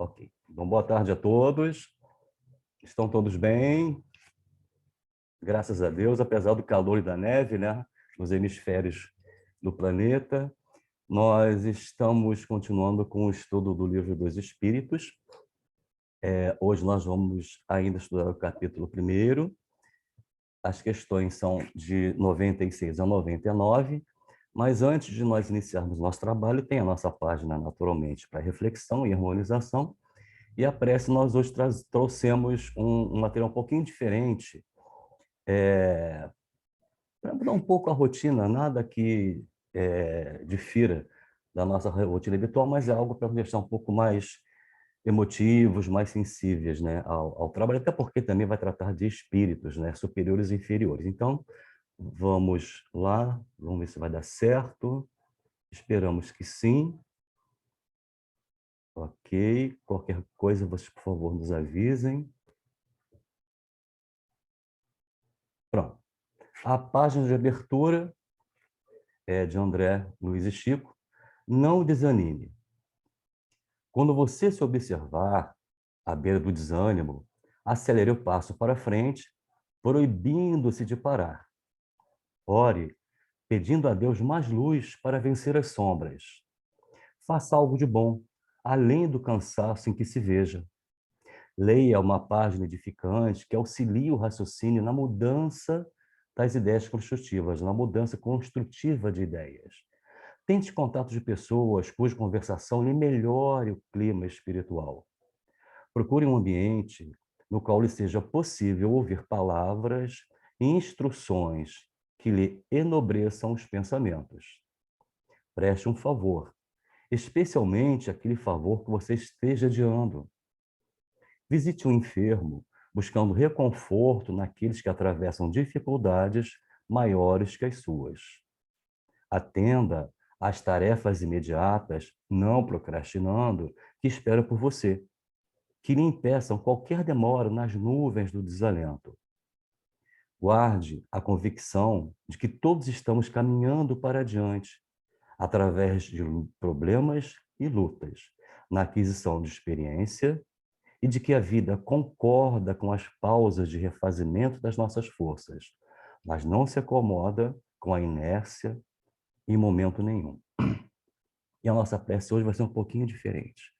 Ok. Então, boa tarde a todos. Estão todos bem? Graças a Deus, apesar do calor e da neve, né? Nos hemisférios do planeta. Nós estamos continuando com o estudo do Livro dos Espíritos. Hoje nós vamos ainda estudar o capítulo 1º. As questões são de 96 a 99, mas antes de nós iniciarmos nosso trabalho, tem a nossa página, naturalmente, para reflexão e harmonização. E a prece, nós hoje trouxemos um material um pouquinho diferente, para mudar um pouco a rotina, nada que difira da nossa rotina habitual, mas é algo para nos deixar um pouco mais emotivos, mais sensíveis, né, ao trabalho, até porque também vai tratar de espíritos, né, superiores e inferiores. Então, vamos lá, vamos ver se vai dar certo. Esperamos que sim. Ok. Qualquer coisa, vocês, por favor, nos avisem. Pronto. A página de abertura é de André Luiz e Chico. Não desanime. Quando você se observar à beira do desânimo, acelere o passo para frente, proibindo-se de parar. Ore, pedindo a Deus mais luz para vencer as sombras. Faça algo de bom, além do cansaço em que se veja. Leia uma página edificante que auxilie o raciocínio na mudança das ideias construtivas, na mudança construtiva de ideias. Tente contato de pessoas cuja conversação lhe melhore o clima espiritual. Procure um ambiente no qual lhe seja possível ouvir palavras e instruções que lhe enobreçam os pensamentos. Preste um favor, especialmente aquele favor que você esteja adiando. Visite um enfermo, buscando reconforto naqueles que atravessam dificuldades maiores que as suas. Atenda às tarefas imediatas, não procrastinando, que esperam por você, que lhe impeçam qualquer demora nas nuvens do desalento. Guarde a convicção de que todos estamos caminhando para adiante, através de problemas e lutas, na aquisição de experiência e de que a vida concorda com as pausas de refazimento das nossas forças, mas não se acomoda com a inércia em momento nenhum. E a nossa prece hoje vai ser um pouquinho diferente.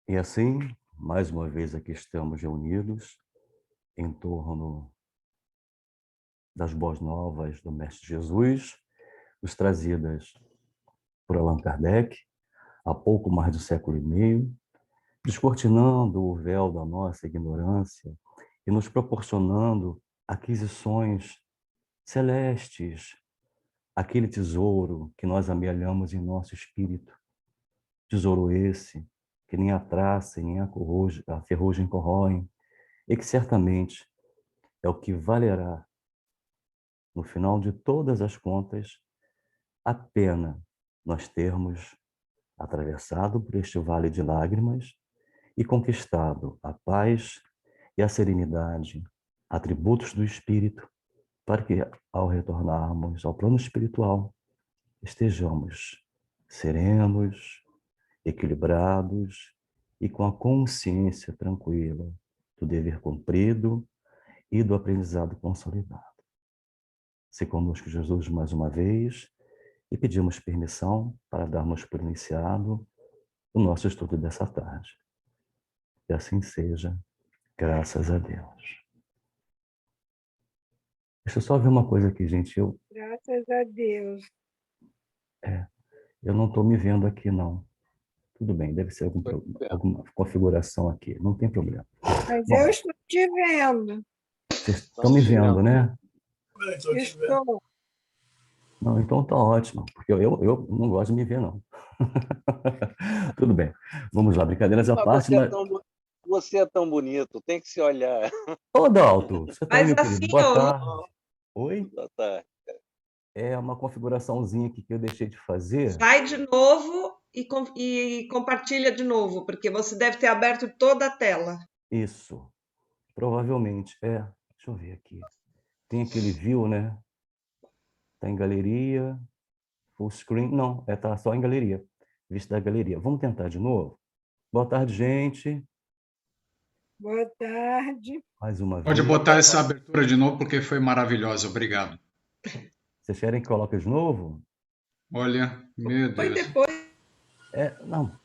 E assim, mais uma vez aqui estamos reunidos em torno das boas novas do Mestre Jesus, nos trazidas por Allan Kardec, há pouco mais de um século e meio, descortinando o véu da nossa ignorância e nos proporcionando aquisições celestes, aquele tesouro que nós amealhamos em nosso espírito. Tesouro esse que nem a traça e nem a ferrugem corroem, e que certamente é o que valerá, no final de todas as contas, a pena nós termos atravessado por este vale de lágrimas e conquistado a paz e a serenidade, atributos do espírito, para que, ao retornarmos ao plano espiritual, estejamos serenos, equilibrados e com a consciência tranquila do dever cumprido e do aprendizado consolidado. Se conosco, Jesus, mais uma vez, e pedimos permissão para darmos por iniciado o nosso estudo dessa tarde. Que assim seja, graças a Deus. Deixa eu só ver uma coisa aqui, gente. Graças a Deus. Eu não estou me vendo aqui, não. Tudo bem, deve ser alguma configuração aqui, não tem problema. Mas Bom, eu estou te vendo. vocês estão me vendo, né? Estou. Não, então tá ótimo, porque eu não gosto de me ver, não. Tudo bem. Vamos lá, brincadeiras à Mas parte, mas... você é tão bonito, tem que se olhar. Ô, Dalto, você tá aí, Mas meu querido? assim, Boa ó, tarde. Oi? Tá. É uma configuraçãozinha aqui que eu deixei de fazer. vai de novo e compartilha de novo, porque você deve ter aberto toda a tela. Isso, provavelmente. Deixa eu ver aqui. Tem aquele view, né? Tá em galeria, full screen. Não, tá só em galeria. Vista da galeria. Vamos tentar de novo? Boa tarde, gente. Boa tarde. Mais uma vez. Pode botar essa abertura de novo, porque foi maravilhosa. Obrigado. Vocês querem que coloque de novo? Olha, meu Foi Deus. depois, Não.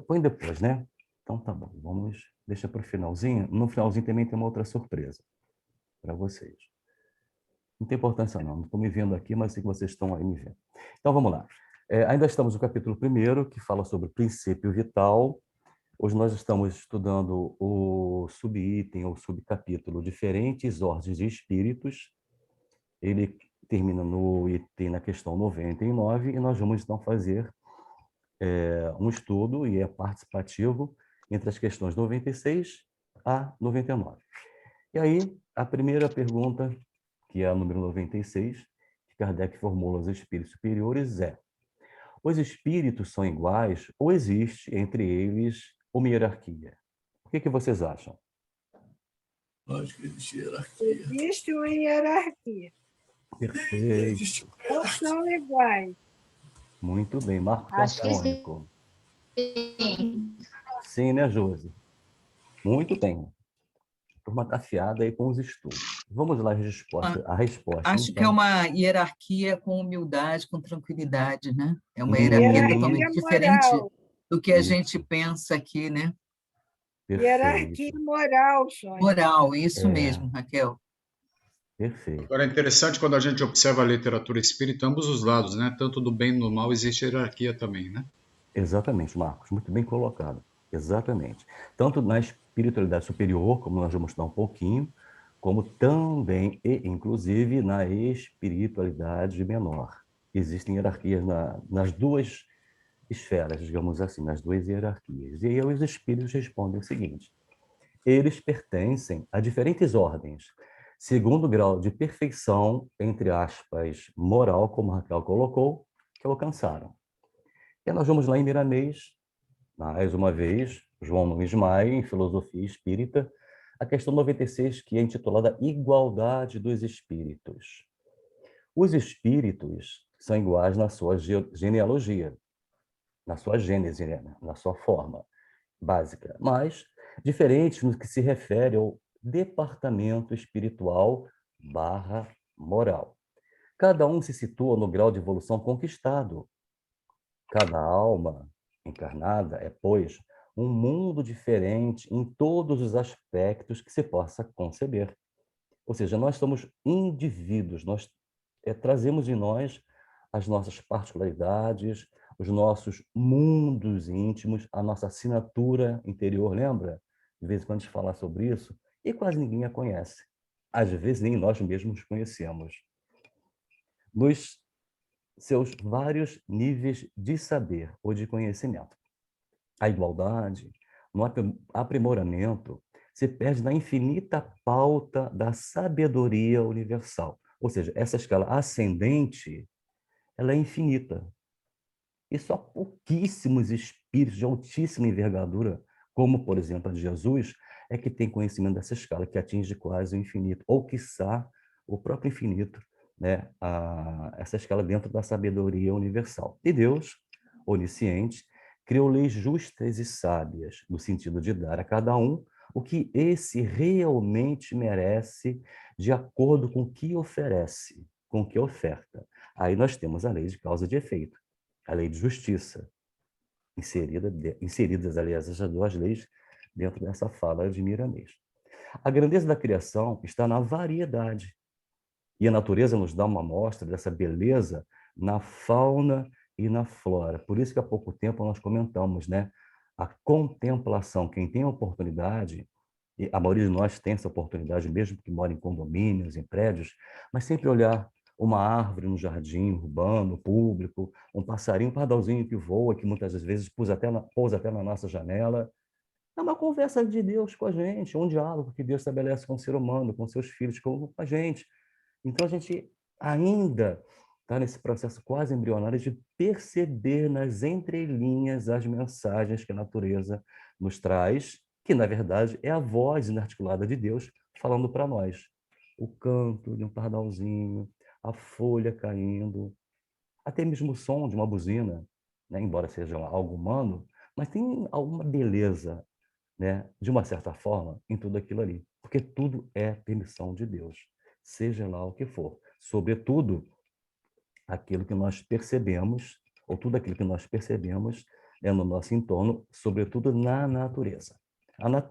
Põe depois, né? Então tá bom. Deixa para o finalzinho. No finalzinho também tem uma outra surpresa para vocês. Não tem importância não estou me vendo aqui, mas sei que vocês estão aí me vendo. Então vamos lá. Ainda estamos no capítulo 1º, que fala sobre o princípio vital. Hoje nós estamos estudando o subitem ou subcapítulo Diferentes Ordens de Espíritos. Ele termina no item, na questão 99, e nós vamos então fazer um estudo, e é participativo, entre as questões 96 a 99. E aí, a primeira pergunta, que é a número 96, que Kardec formula aos espíritos superiores, é: os espíritos são iguais ou existe entre eles uma hierarquia? O que vocês acham? Acho que existe hierarquia. Existe uma hierarquia. Perfeito. Não são iguais. Muito bem. Marco Acho que Platônico. sim. Sim, né, Josi? Muito bem. A turma está afiada aí com os estudos. Vamos lá, a resposta. Acho que é uma hierarquia com humildade, com tranquilidade, né? É uma hierarquia totalmente diferente do que a gente pensa aqui, né? Perfeito. Hierarquia moral, Sônia. Moral, isso mesmo, Raquel. Perfeito. Agora é interessante quando a gente observa a literatura espírita, ambos os lados, né? Tanto do bem e do mal, existe hierarquia também, né? Exatamente, Marcos. Muito bem colocado. Exatamente. Tanto na espiritualidade superior, como nós vamos estudar um pouquinho, como também, e inclusive, na espiritualidade menor. Existem hierarquias nas duas esferas, digamos assim, nas duas hierarquias. E aí os espíritos respondem o seguinte: eles pertencem a diferentes ordens, segundo o grau de perfeição, entre aspas, moral, como a Raquel colocou, que alcançaram. E nós vamos lá em Miramês, mais uma vez, João Luiz Maia, em Filosofia Espírita, a questão 96, que é intitulada Igualdade dos Espíritos. Os espíritos são iguais na sua genealogia, na sua gênese, na sua forma básica, mas diferentes no que se refere ao departamento espiritual / moral. Cada um se situa no grau de evolução conquistado. Cada alma encarnada é, pois, um mundo diferente em todos os aspectos que se possa conceber. Ou seja, nós somos indivíduos, nós trazemos em nós as nossas particularidades, os nossos mundos íntimos, a nossa assinatura interior, lembra? De vez em quando a gente fala sobre isso, e quase ninguém a conhece. Às vezes nem nós mesmos conhecemos. Nos seus vários níveis de saber ou de conhecimento. A igualdade, no aprimoramento, se perde na infinita pauta da sabedoria universal. Ou seja, essa escala ascendente, ela é infinita. E só pouquíssimos espíritos de altíssima envergadura, como, por exemplo, a de Jesus, é que tem conhecimento dessa escala, que atinge quase o infinito, ou, quiçá, o próprio infinito, né? Essa escala dentro da sabedoria universal. E Deus, onisciente, criou leis justas e sábias, no sentido de dar a cada um o que esse realmente merece, de acordo com o que oferece, com o que oferta. Aí nós temos a lei de causa e de efeito, a lei de justiça, inseridas, aliás, essas duas leis dentro dessa fala de Miramês. A grandeza da criação está na variedade, e a natureza nos dá uma amostra dessa beleza na fauna e na flora. Por isso que há pouco tempo nós comentamos, né? A contemplação, quem tem a oportunidade, e a maioria de nós tem essa oportunidade, mesmo que mora em condomínios, em prédios, mas sempre olhar uma árvore no jardim urbano, público, um passarinho, um pardalzinho que voa, que muitas vezes pousa até na nossa janela. É uma conversa de Deus com a gente, um diálogo que Deus estabelece com o ser humano, com seus filhos, com a gente. Então, a gente ainda está nesse processo quase embrionário de perceber nas entrelinhas as mensagens que a natureza nos traz, que, na verdade, é a voz inarticulada de Deus falando para nós. O canto de um pardalzinho, a folha caindo, até mesmo o som de uma buzina, né? Embora seja algo humano, mas tem alguma beleza, né? De uma certa forma, em tudo aquilo ali. Porque tudo é permissão de Deus, seja lá o que for. Sobretudo, aquilo que nós percebemos, ou tudo aquilo que nós percebemos no nosso entorno, sobretudo na natureza.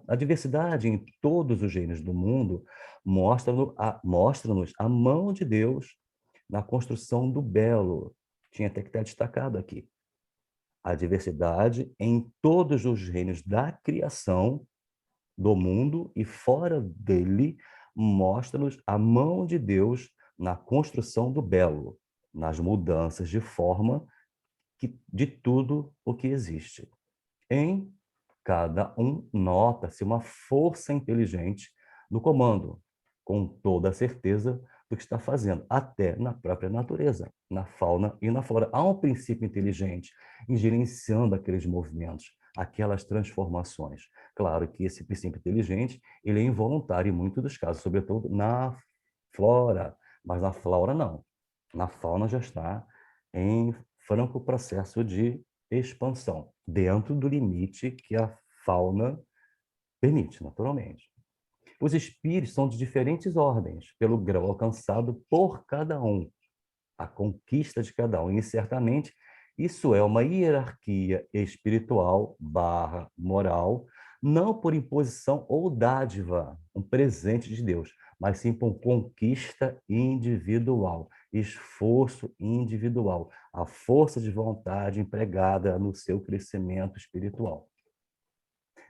A diversidade em todos os gêneros do mundo mostra-nos a mão de Deus na construção do belo. Tinha até que estar destacado aqui. A diversidade em todos os reinos da criação do mundo e fora dele mostra-nos a mão de Deus na construção do belo, nas mudanças de forma de tudo o que existe. Em cada um nota-se uma força inteligente no comando, com toda a certeza do que está fazendo, até na própria natureza, na fauna e na flora. Há um princípio inteligente em gerenciando aqueles movimentos, aquelas transformações. Claro que esse princípio inteligente ele é involuntário em muitos dos casos, sobretudo na flora, mas na flora não. Na fauna já está em franco processo de expansão, dentro do limite que a fauna permite, naturalmente. Os espíritos são de diferentes ordens, pelo grau alcançado por cada um, a conquista de cada um. E, certamente, isso é uma hierarquia espiritual / moral, não por imposição ou dádiva, um presente de Deus, mas sim por conquista individual, esforço individual, a força de vontade empregada no seu crescimento espiritual.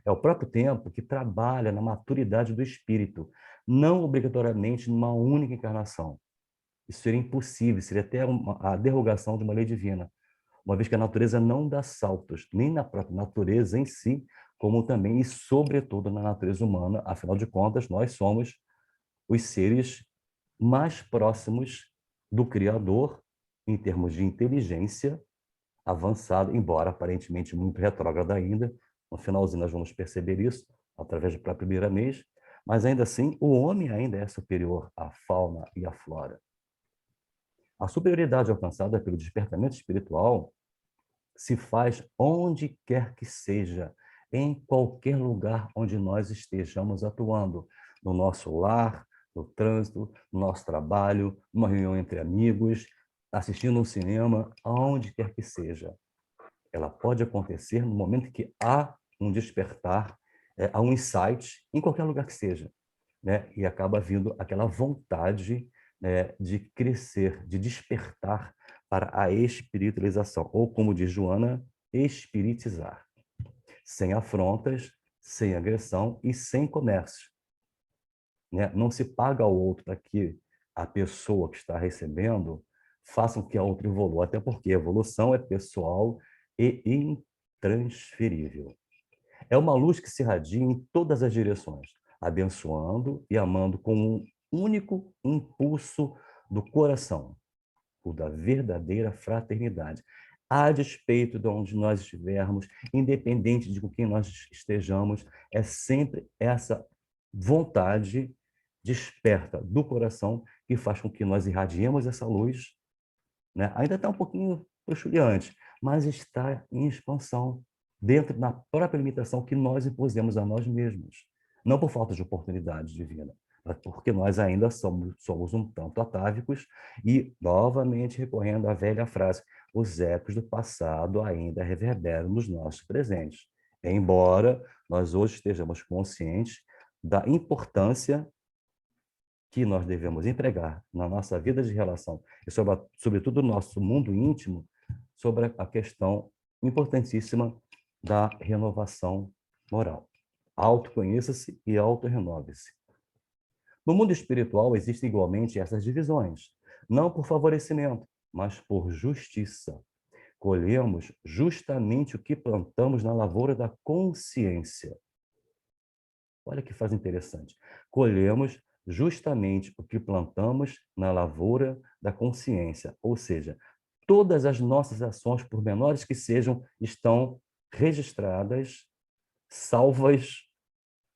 É o próprio tempo que trabalha na maturidade do espírito, não obrigatoriamente numa única encarnação. Isso seria impossível, seria até a derrogação de uma lei divina, uma vez que a natureza não dá saltos, nem na própria natureza em si, como também e sobretudo na natureza humana. Afinal de contas, nós somos os seres mais próximos do Criador em termos de inteligência avançada, embora aparentemente muito retrógrada ainda. No finalzinho nós vamos perceber isso, através do próprio Miramês, mas ainda assim o homem ainda é superior à fauna e à flora. A superioridade alcançada pelo despertamento espiritual se faz onde quer que seja, em qualquer lugar onde nós estejamos atuando, no nosso lar, no trânsito, no nosso trabalho, numa reunião entre amigos, assistindo um cinema, aonde quer que seja. Ela pode acontecer no momento que há um despertar, há um insight, em qualquer lugar que seja, né? E acaba vindo aquela vontade, né, de crescer, de despertar para a espiritualização, ou como diz Joana, espiritizar, sem afrontas, sem agressão e sem comércio. Né? Não se paga ao outro para que a pessoa que está recebendo faça com que a outra evolua, até porque a evolução é pessoal e intransferível. É uma luz que se irradia em todas as direções, abençoando e amando com um único impulso do coração, o da verdadeira fraternidade, a despeito de onde nós estivermos, independente de com quem nós estejamos, é sempre essa vontade desperta do coração que faz com que nós irradiemos essa luz, né? Ainda está um pouquinho bruxuleante, mas está em expansão, dentro da própria limitação que nós impusemos a nós mesmos. Não por falta de oportunidade divina, mas porque nós ainda somos um tanto atávicos e, novamente, recorrendo à velha frase, os ecos do passado ainda reverberam nos nossos presentes. Embora nós hoje estejamos conscientes da importância que nós devemos empregar na nossa vida de relação e, sobretudo, no nosso mundo íntimo, sobre a questão importantíssima da renovação moral. Autoconheça-se e autorrenove-se. No mundo espiritual existem igualmente essas divisões, não por favorecimento, mas por justiça. Colhemos justamente o que plantamos na lavoura da consciência. Olha que frase interessante. Colhemos justamente o que plantamos na lavoura da consciência, ou seja, todas as nossas ações, por menores que sejam, estão registradas, salvas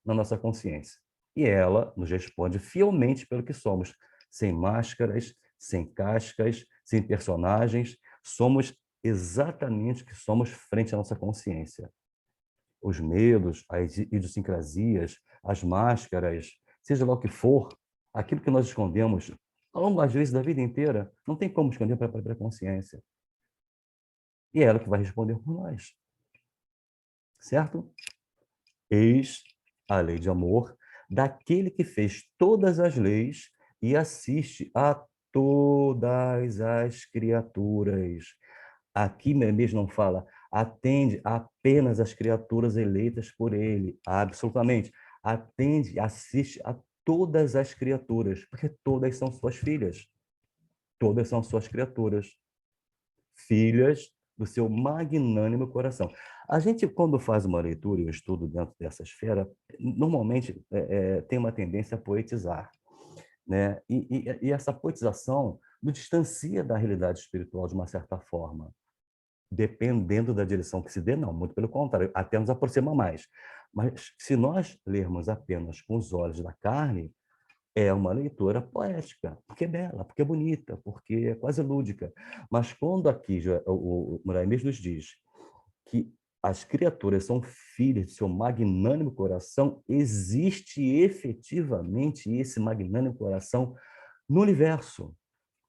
na nossa consciência. E ela nos responde fielmente pelo que somos, sem máscaras, sem cascas, sem personagens, somos exatamente o que somos frente à nossa consciência. Os medos, as idiosincrasias, as máscaras, seja lá o que for, aquilo que nós escondemos ao longo, às vezes, da vida inteira, não tem como esconder para a própria consciência. E é ela que vai responder por nós. Certo? Eis a lei de amor daquele que fez todas as leis e assiste a todas as criaturas. Aqui mesmo não fala, atende apenas as criaturas eleitas por ele, absolutamente. Atende, assiste a todas as criaturas, porque todas são suas filhas. Todas são suas criaturas. Filhas do seu magnânimo coração. A gente, quando faz uma leitura e um estudo dentro dessa esfera, normalmente tem uma tendência a poetizar, né? E essa poetização nos distancia da realidade espiritual de uma certa forma. Dependendo da direção que se dê, não, muito pelo contrário, até nos aproxima mais. Mas se nós lermos apenas com os olhos da carne, é uma leitura poética, porque é bela, porque é bonita, porque é quase lúdica. Mas quando aqui o Moraes nos diz que as criaturas são filhas de seu magnânimo coração, existe efetivamente esse magnânimo coração no universo,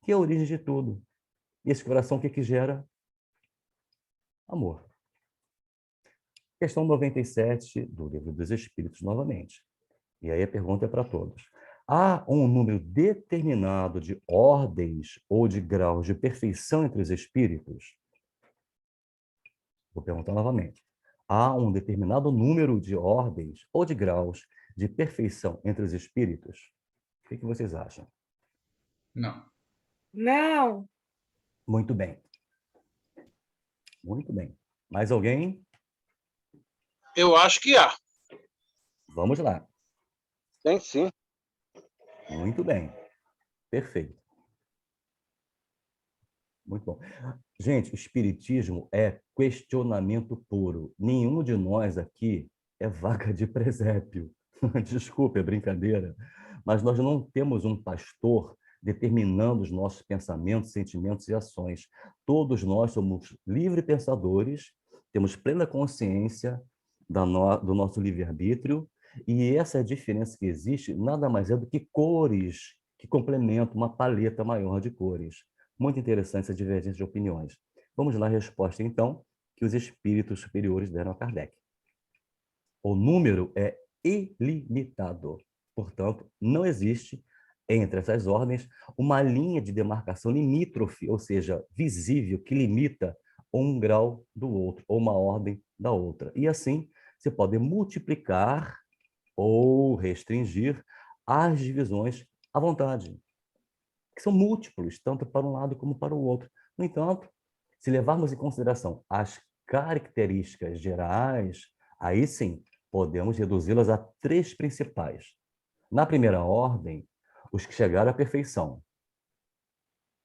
que é a origem de tudo. E esse coração, o que gera? Amor. Questão 97 do Livro dos Espíritos, novamente. E aí a pergunta é para todos. Há um número determinado de ordens ou de graus de perfeição entre os espíritos? Vou perguntar novamente. Há um determinado número de ordens ou de graus de perfeição entre os espíritos? O que vocês acham? Não. Não. Muito bem. Muito bem. Mais alguém? Eu acho que há. Vamos lá. Tem sim. Muito bem. Perfeito. Muito bom. Gente, o espiritismo é questionamento puro. Nenhum de nós aqui é vaca de presépio. Desculpe, é brincadeira. Mas nós não temos um pastor determinando os nossos pensamentos, sentimentos e ações. Todos nós somos livres pensadores, temos plena consciência do nosso livre-arbítrio, e essa é a diferença que existe, nada mais é do que cores que complementam uma paleta maior de cores. Muito interessante essa divergência de opiniões. Vamos lá, a resposta, então, que os espíritos superiores deram a Kardec. O número é ilimitado. Portanto, não existe entre essas ordens uma linha de demarcação limítrofe, ou seja, visível, que limita um grau do outro, ou uma ordem da outra. E assim, você pode multiplicar ou restringir as divisões à vontade, que são múltiplos, tanto para um lado como para o outro. No entanto, se levarmos em consideração as características gerais, aí sim, podemos reduzi-las a 3 principais. Na primeira ordem, os que chegaram à perfeição.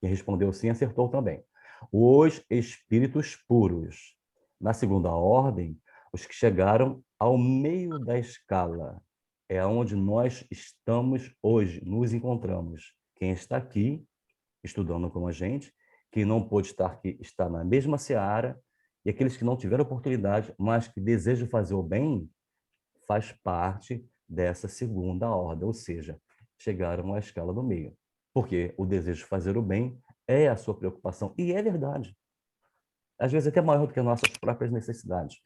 Quem respondeu sim, acertou também. Os espíritos puros. Na segunda ordem, os que chegaram ao meio da escala. É onde nós estamos hoje, nos encontramos. Quem está aqui, estudando com a gente, quem não pôde estar aqui, está na mesma seara, e aqueles que não tiveram oportunidade, mas que desejam fazer o bem, faz parte dessa segunda ordem, ou seja, chegaram à escala do meio. Porque o desejo de fazer o bem é a sua preocupação, e é verdade. Às vezes até maior do que as nossas próprias necessidades.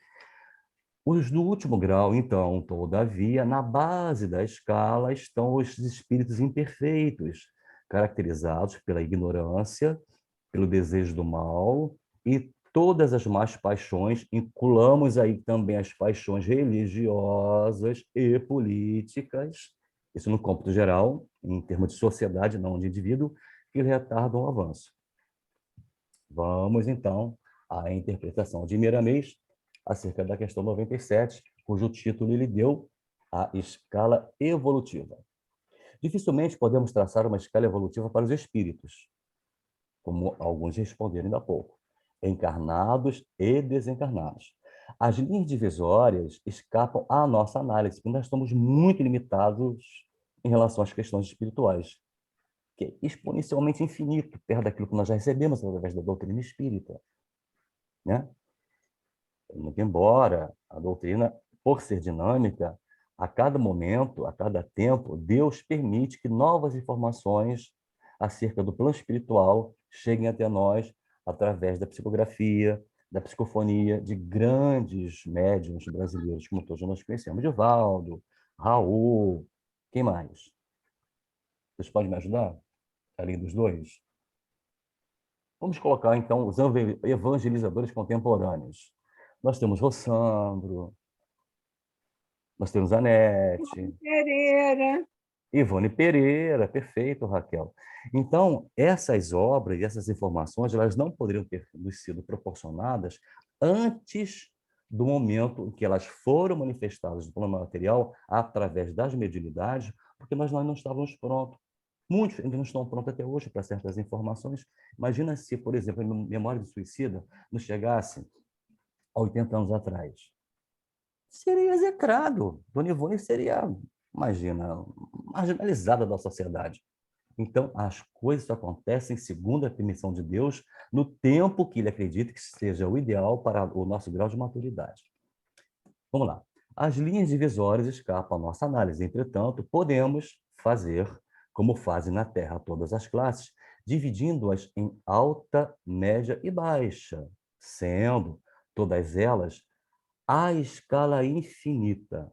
Os do último grau, então, todavia, na base da escala estão os espíritos imperfeitos, caracterizados pela ignorância, pelo desejo do mal e todas as más paixões, incluamos aí também as paixões religiosas e políticas, isso no cômputo geral, em termos de sociedade, não de indivíduo, que retardam o avanço. Vamos, então, à interpretação de Miramês acerca da questão 97, cujo título ele deu a escala evolutiva. Dificilmente podemos traçar uma escala evolutiva para os espíritos, como alguns responderam ainda há pouco, encarnados e desencarnados. As linhas divisórias escapam à nossa análise, porque nós estamos muito limitados em relação às questões espirituais, que é exponencialmente infinito, perto daquilo que nós já recebemos através da doutrina espírita, né? Muito embora a doutrina, por ser dinâmica, a cada momento, a cada tempo, Deus permite que novas informações acerca do plano espiritual cheguem até nós através da psicografia, da psicofonia de grandes médiuns brasileiros, como todos nós conhecemos, Divaldo, Raul, quem mais? Vocês podem me ajudar? Além dos dois? Vamos colocar, então, os evangelizadores contemporâneos. Nós temos Rossandro, nós temos Anete, Pereira. Ivone Pereira, perfeito, Raquel. Então, essas obras e essas informações, elas não poderiam ter nos sido proporcionadas antes do momento em que elas foram manifestadas no plano material através das mediunidades, porque nós não estávamos prontos. Muitos ainda não estão prontos até hoje para certas informações. Imagina se, por exemplo, a memória de suicida nos chegasse há 80 anos atrás. Seria execrado. Dona Ivone seria, imagina, marginalizada da sociedade. Então, as coisas acontecem segundo a permissão de Deus, no tempo que ele acredita que seja o ideal para o nosso grau de maturidade. Vamos lá. As linhas divisórias escapam à nossa análise. Entretanto, podemos fazer, como fazem na Terra todas as classes, dividindo-as em alta, média e baixa, sendo todas elas a escala infinita,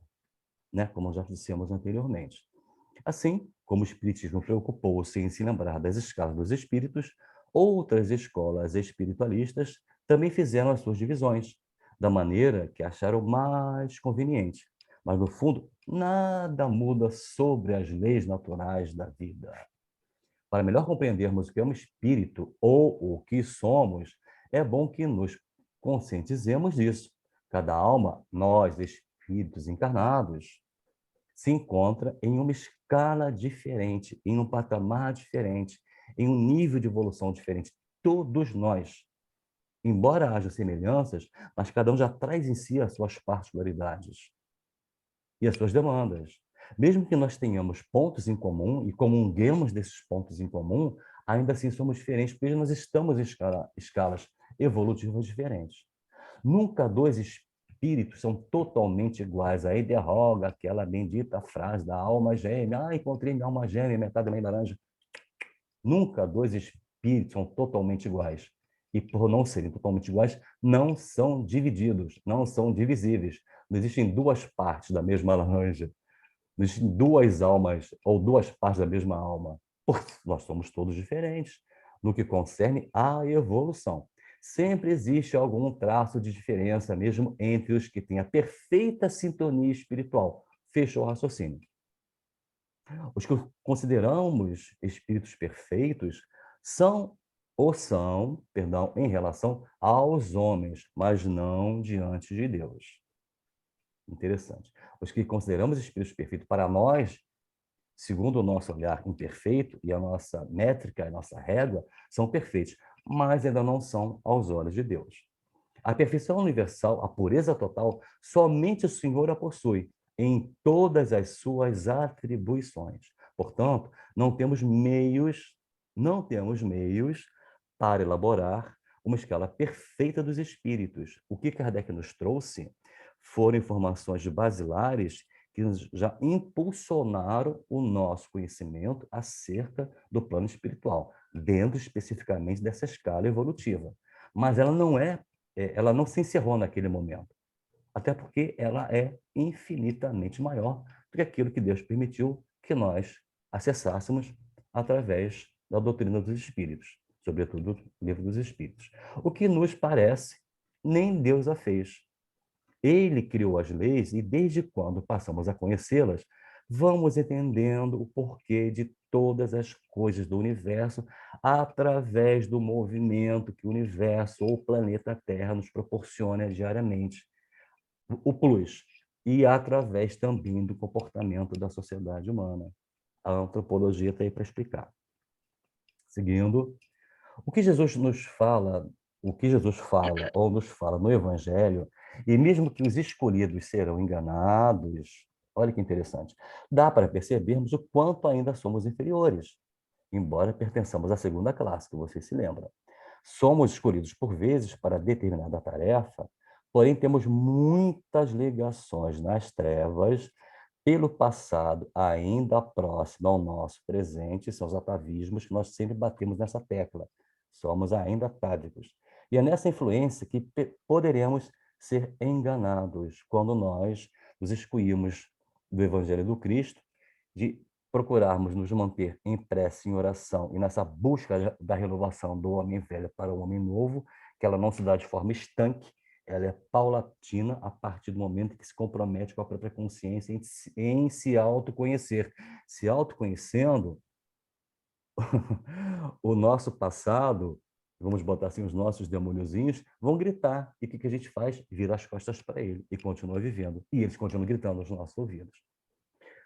né? Como já dissemos anteriormente. Assim, como o Espiritismo preocupou-se em se lembrar das escalas dos espíritos, outras escolas espiritualistas também fizeram as suas divisões, da maneira que acharam mais conveniente. Mas, no fundo, nada muda sobre as leis naturais da vida. Para melhor compreendermos o que é um espírito ou o que somos, é bom que nos conscientizemos disso. Cada alma, nós, espíritos encarnados, se encontra em uma escala diferente, em um patamar diferente, em um nível de evolução diferente. Todos nós. Embora haja semelhanças, mas cada um já traz em si as suas particularidades e as suas demandas. Mesmo que nós tenhamos pontos em comum e comunguemos desses pontos em comum, ainda assim somos diferentes, porque nós estamos em escalas evolutivas diferentes. Nunca dois espíritos são totalmente iguais. Aí derroga aquela bendita frase da alma gêmea. Ah, encontrei minha alma gêmea, metade meio laranja. Nunca dois espíritos são totalmente iguais. E por não serem totalmente iguais, não são divididos, não são divisíveis. Não existem duas partes da mesma laranja. duas almas ou duas partes da mesma alma, porque nós somos todos diferentes no que concerne à evolução. Sempre existe algum traço de diferença mesmo entre os que têm a perfeita sintonia espiritual. Fechou o raciocínio. Os que consideramos espíritos perfeitos são em relação aos homens, mas não diante de Deus. Interessante. Os que consideramos espíritos perfeitos para nós, segundo o nosso olhar imperfeito e a nossa métrica, a nossa régua, são perfeitos, mas ainda não são aos olhos de Deus. A perfeição universal, a pureza total, somente o Senhor a possui em todas as suas atribuições. Portanto, não temos meios para elaborar uma escala perfeita dos espíritos. O que Kardec nos trouxe foram informações basilares que já impulsionaram o nosso conhecimento acerca do plano espiritual, dentro especificamente dessa escala evolutiva. Mas ela não se encerrou naquele momento, até porque ela é infinitamente maior do que aquilo que Deus permitiu que nós acessássemos através da doutrina dos espíritos, sobretudo o livro dos espíritos. O que nos parece, nem Deus a fez. Ele criou as leis e, desde quando passamos a conhecê-las, vamos entendendo o porquê de todas as coisas do universo através do movimento que o universo ou o planeta Terra nos proporciona diariamente, o plus, e através também do comportamento da sociedade humana. A antropologia está aí para explicar. Seguindo, o que Jesus fala ou nos fala no Evangelho, e mesmo que os escolhidos serão enganados, olha que interessante, dá para percebermos o quanto ainda somos inferiores, embora pertençamos à segunda classe, que você se lembra. Somos escolhidos por vezes para determinada tarefa, porém temos muitas ligações nas trevas pelo passado ainda próximo ao nosso presente, são os atavismos que nós sempre batemos nessa tecla. Somos ainda atávicos. E é nessa influência que poderemos ser enganados quando nós nos excluímos do Evangelho do Cristo, de procurarmos nos manter em prece, em oração e nessa busca da renovação do homem velho para o homem novo, que ela não se dá de forma estanque, ela é paulatina a partir do momento que se compromete com a própria consciência em se autoconhecer. Se autoconhecendo, o nosso passado, vamos botar assim, os nossos demôniozinhos, vão gritar. E o que a gente faz? Vira as costas para ele e continua vivendo. E eles continuam gritando nos nossos ouvidos.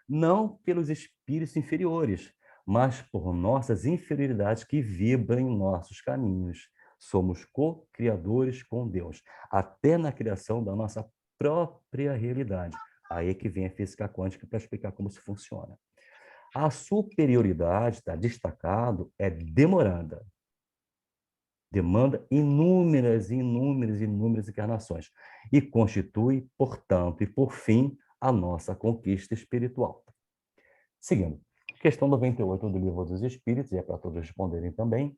Não pelos espíritos inferiores, mas por nossas inferioridades que vibram em nossos caminhos. Somos co-criadores com Deus, até na criação da nossa própria realidade. Aí é que vem a física quântica para explicar como isso funciona. A superioridade, está destacado, é demorada. Demanda inúmeras encarnações e constitui, portanto, e por fim, a nossa conquista espiritual. Seguindo, questão 98 do Livro dos Espíritos, e é para todos responderem também.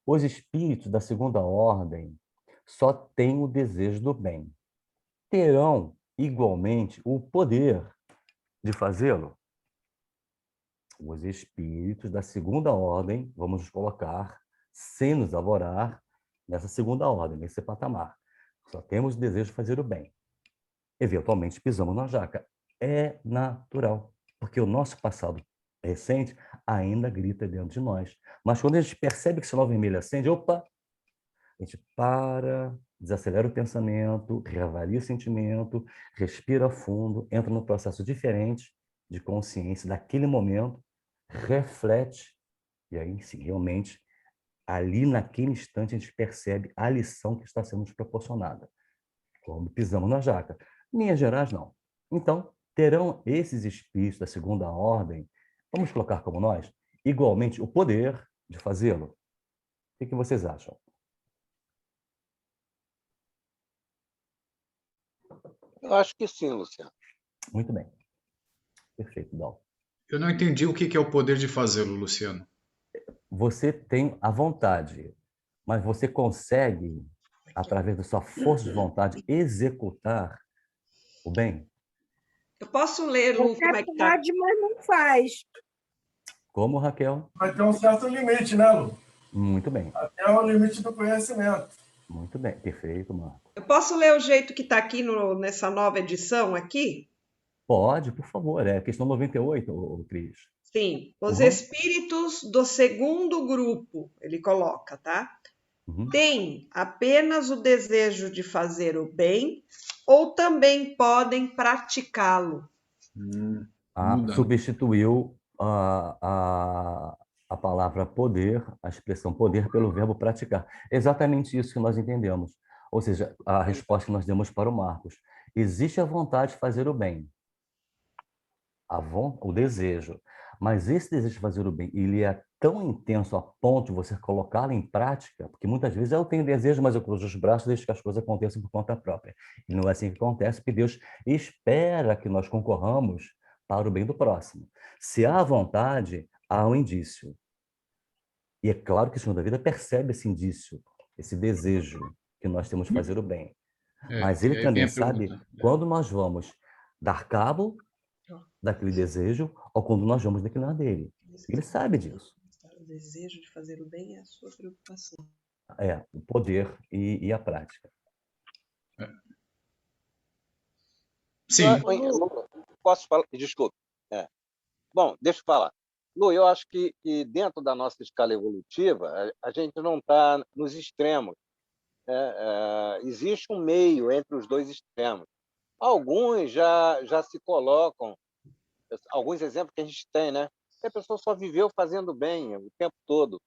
Os espíritos da segunda ordem só têm o desejo do bem. Terão, igualmente, o poder de fazê-lo? Os espíritos da segunda ordem, vamos nos colocar, sem nos avorar, nessa segunda ordem, nesse patamar. Só temos o desejo de fazer o bem. Eventualmente pisamos na jaca. É natural, porque o nosso passado recente ainda grita dentro de nós. Mas quando a gente percebe que o sinal vermelho acende, opa, a gente para, desacelera o pensamento, reavalia o sentimento, respira fundo, entra num processo diferente de consciência daquele momento, reflete, e aí sim, realmente, ali naquele instante a gente percebe a lição que está sendo nos proporcionada. Quando pisamos na jaca. Em linhas gerais, não. Então, terão esses espíritos da segunda ordem, vamos colocar como nós, igualmente o poder de fazê-lo? O que vocês acham? Eu acho que sim, Luciano. Muito bem. Perfeito, Dal. Eu não entendi o que é o poder de fazê-lo, Luciano. Você tem a vontade, mas você consegue, através da sua força de vontade, executar o bem? Eu posso ler, Lu, Você como é que está? pode, mas não faz. Como, Raquel? Vai ter um certo limite, né, Lu? Muito bem, Até o limite do conhecimento. muito bem. Perfeito, Marco. Eu posso ler o jeito que está aqui nessa nova edição aqui? Pode, por favor. É questão 98, Cris. Sim. Os Uhum. espíritos do segundo grupo, ele coloca, tá? Uhum. Têm apenas o desejo de fazer o bem ou também podem praticá-lo? Muda. Substituiu a palavra poder, a expressão poder, pelo verbo praticar. Exatamente isso que nós entendemos. Ou seja, a resposta que nós demos para o Marcos. Existe a vontade de fazer o bem, o desejo. Mas esse desejo de fazer o bem, ele é tão intenso a ponto de você colocá-lo em prática, porque muitas vezes eu tenho desejo, mas eu cruzo os braços e deixo que as coisas aconteçam por conta própria. E não é assim que acontece, porque Deus espera que nós concorramos para o bem do próximo. Se há vontade, há um indício. E é claro que o Senhor da vida percebe esse indício, esse desejo que nós temos de fazer o bem. Mas E ele aí também vem a sabe pergunta. quando nós vamos dar cabo daquele desejo ou quando nós vamos declinar dele. Ele sabe disso. O desejo de fazer o bem é a sua preocupação. É, o poder e a prática. Sim, Lu, posso falar? Desculpe. Bom, deixa eu falar. Lu, eu acho que dentro da nossa escala evolutiva, a gente não está nos extremos. Existe um meio entre os dois extremos. Alguns já se colocam, alguns exemplos que a gente tem, né? Que a pessoa só viveu fazendo bem o tempo todo.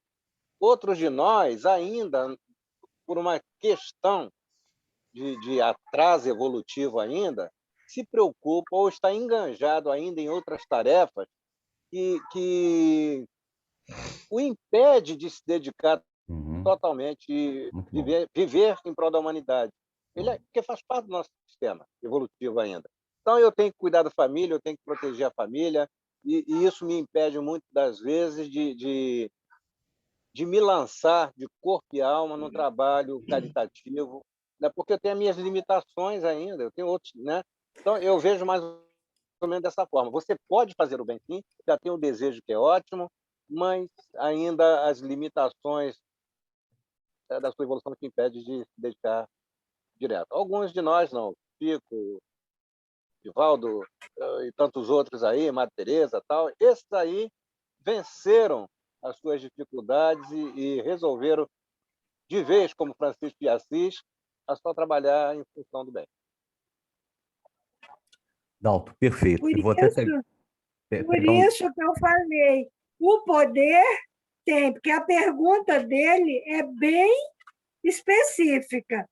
Outros de nós, ainda, por uma questão de atraso evolutivo ainda, se preocupa ou está enganjado ainda em outras tarefas que o impede de se dedicar totalmente, viver em prol da humanidade. Porque faz parte do nosso sistema evolutivo ainda. Então, eu tenho que cuidar da família, eu tenho que proteger a família, e isso me impede, muitas das vezes, de me lançar de corpo e alma num trabalho caritativo, né? Porque eu tenho as minhas limitações ainda, eu tenho outros, né? Então, eu vejo mais ou menos dessa forma. Você pode fazer o bem, sim, já tem um desejo que é ótimo, mas ainda as limitações da sua evolução te impede de se dedicar direto. Alguns de nós não, Chico, Divaldo e tantos outros aí, Madre Teresa, tal, esses aí venceram as suas dificuldades e resolveram de vez, como Francisco de Assis, a só trabalhar em função do bem. Dalto, perfeito. Por Eu vou até isso que eu falei, o poder tem, porque a pergunta dele é bem específica.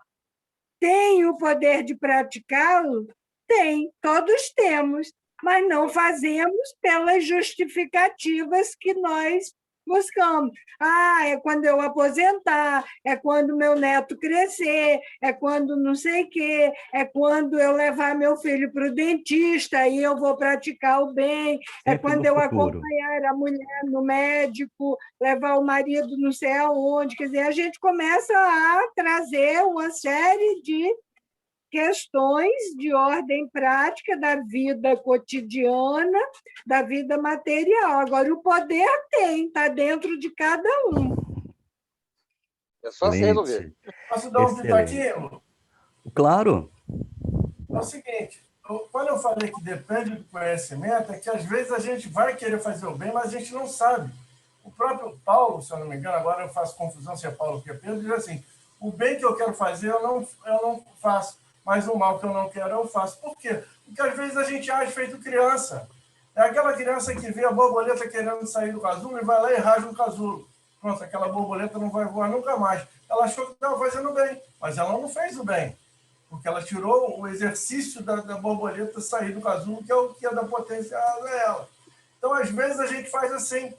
Tem o poder de praticá-lo? Tem, todos temos, mas não fazemos pelas justificativas que nós buscamos. É quando eu aposentar, é quando meu neto crescer, é quando não sei o quê, é quando eu levar meu filho para o dentista, aí eu vou praticar o bem, é quando eu acompanhar a mulher no médico, levar o marido não sei aonde. Quer dizer, a gente começa a trazer uma série de questões de ordem prática da vida cotidiana, da vida material. Agora, o poder está dentro de cada um. É só se resolver. Posso dar um pitaquinho? Claro. É o seguinte, quando eu falei que depende do conhecimento, é que às vezes a gente vai querer fazer o bem, mas a gente não sabe. O próprio Paulo, se eu não me engano, agora eu faço confusão se é Paulo ou Pedro, diz assim, o bem que eu quero fazer eu não faço, mas o mal que eu não quero eu faço. Por quê? Porque às vezes a gente age feito criança. É aquela criança que vê a borboleta querendo sair do casulo e vai lá e rasga o casulo. Pronto, aquela borboleta não vai voar nunca mais. Ela achou que estava fazendo bem, mas ela não fez o bem, porque ela tirou o exercício da borboleta sair do casulo, que é o que ia dar potência a ela. Então, às vezes, a gente faz assim.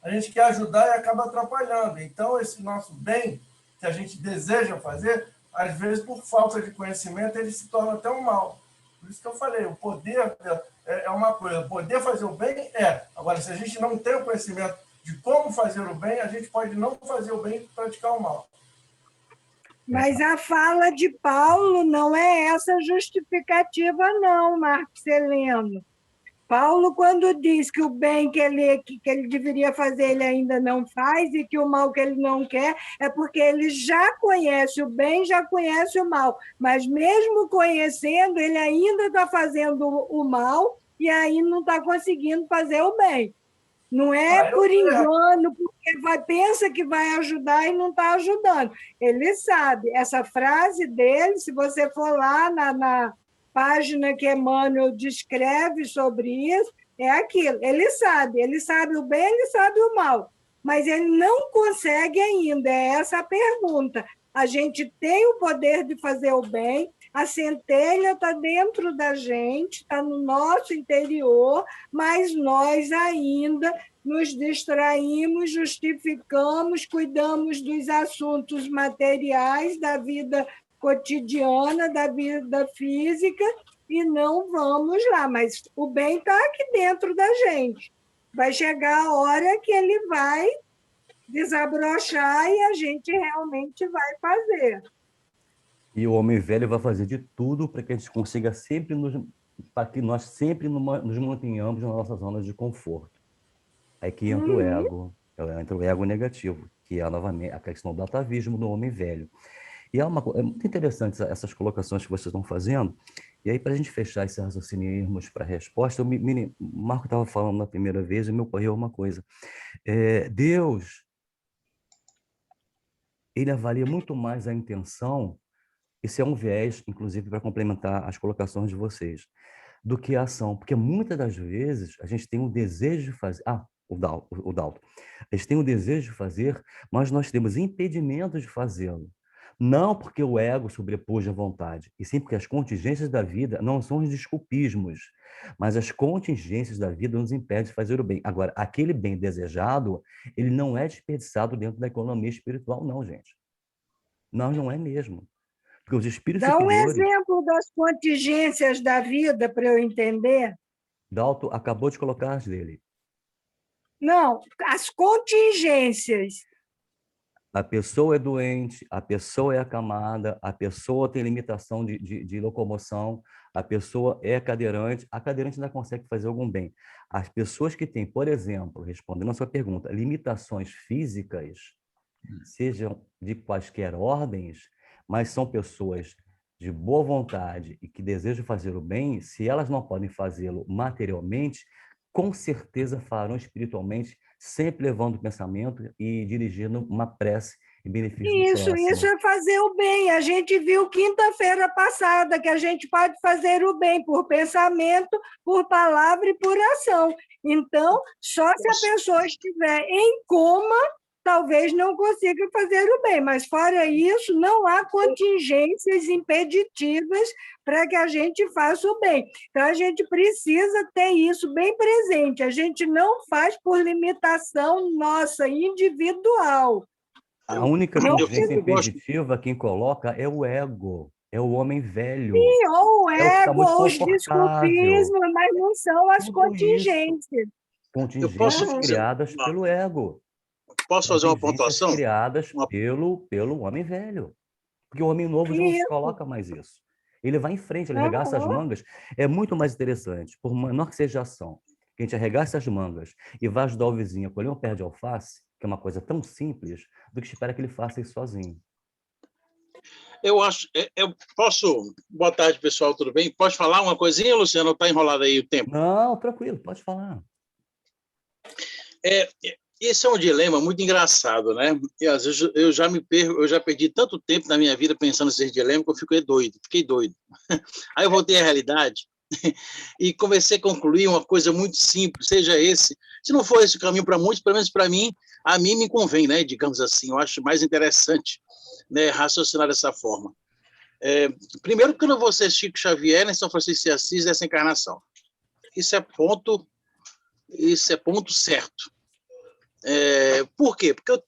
A gente quer ajudar e acaba atrapalhando. Então, esse nosso bem que a gente deseja fazer, às vezes, por falta de conhecimento, ele se torna até um mal. Por isso que eu falei, o poder é uma coisa. Poder fazer o bem é. Agora, se a gente não tem o conhecimento de como fazer o bem, a gente pode não fazer o bem e praticar o mal. Mas a fala de Paulo não é essa justificativa, não, Marcos Heleno. Paulo, quando diz que o bem que ele deveria fazer, ele ainda não faz, e que o mal que ele não quer, é porque ele já conhece o bem, já conhece o mal. Mas mesmo conhecendo, ele ainda está fazendo o mal e aí não está conseguindo fazer o bem. Não é por engano, porque pensa que vai ajudar e não está ajudando. Ele sabe. Essa frase dele, se você for lá na página que Emmanuel descreve sobre isso, é aquilo. Ele sabe o bem, ele sabe o mal. Mas ele não consegue ainda, é essa a pergunta. A gente tem o poder de fazer o bem, a centelha está dentro da gente, está no nosso interior, mas nós ainda nos distraímos, justificamos, cuidamos dos assuntos materiais da vida cotidiana, da vida física, e não vamos lá. Mas o bem está aqui dentro da gente. Vai chegar a hora que ele vai desabrochar e a gente realmente vai fazer. E o homem velho vai fazer de tudo para que a gente consiga sempre para que nós sempre nos mantenhamos nas nossas zonas de conforto. Aí que entra o ego negativo, que é novamente a questão do atavismo do homem velho. E é muito interessante essas colocações que vocês estão fazendo. E aí, para a gente fechar esse raciocínio e irmos para a resposta, o Marco estava falando na primeira vez e me ocorreu uma coisa. Deus, ele avalia muito mais a intenção. Isso é um viés, inclusive, para complementar as colocações de vocês, do que a ação. Porque muitas das vezes a gente tem um desejo de fazer... o Dalton. A gente tem um desejo de fazer, mas nós temos impedimentos de fazê-lo. Não porque o ego sobrepôs a vontade, e sim porque as contingências da vida não são os desculpismos, mas as contingências da vida nos impedem de fazer o bem. Agora, aquele bem desejado, ele não é desperdiçado dentro da economia espiritual, não, gente. Não é mesmo. Porque os espíritos superiores... Dá um exemplo das contingências da vida para eu entender. Dalton acabou de colocar as dele. Não, as contingências. A pessoa é doente, a pessoa é acamada, a pessoa tem limitação de locomoção, a pessoa é cadeirante, a cadeirante ainda consegue fazer algum bem. As pessoas que têm, por exemplo, respondendo a sua pergunta, limitações físicas, sejam de quaisquer ordens, mas são pessoas de boa vontade e que desejam fazer o bem, se elas não podem fazê-lo materialmente, com certeza farão espiritualmente, sempre levando o pensamento e dirigindo uma prece em benefício do próximo. Isso é fazer o bem. A gente viu quinta-feira passada que a gente pode fazer o bem por pensamento, por palavra e por ação. Então, só se a pessoa estiver em coma, talvez não consiga fazer o bem, mas fora isso, não há contingências impeditivas para que a gente faça o bem. Então, a gente precisa ter isso bem presente. A gente não faz por limitação nossa, individual. A única contingência impeditiva quem coloca é o ego, é o homem velho. Sim, ou o ego, ou os desculpismos, mas não são as contingências. Contingências criadas pelo ego. Posso fazer uma pontuação? Criadas pelo homem velho. Porque o homem novo já não se coloca mais isso. Ele vai em frente, ele arregaça as mangas. É muito mais interessante, por menor que seja a ação, que a gente arregaça as mangas e vai ajudar o vizinho a colher um pé de alface, que é uma coisa tão simples, do que espera que ele faça isso sozinho. Eu posso... Boa tarde, pessoal, tudo bem? Pode falar uma coisinha, Luciano? Está enrolado aí o tempo? Não, tranquilo, pode falar. Esse é um dilema muito engraçado, né? E às vezes eu já perdi tanto tempo na minha vida pensando nesse dilema que eu fiquei doido. Aí eu voltei à realidade e comecei a concluir uma coisa muito simples, seja esse, se não for esse o caminho para muitos, pelo menos para mim, a mim me convém, né? Digamos assim, eu acho mais interessante, né, raciocinar dessa forma. Primeiro, porque eu não vou ser Chico Xavier, nem São Francisco de Assis dessa encarnação. Isso é ponto certo. Por quê? Porque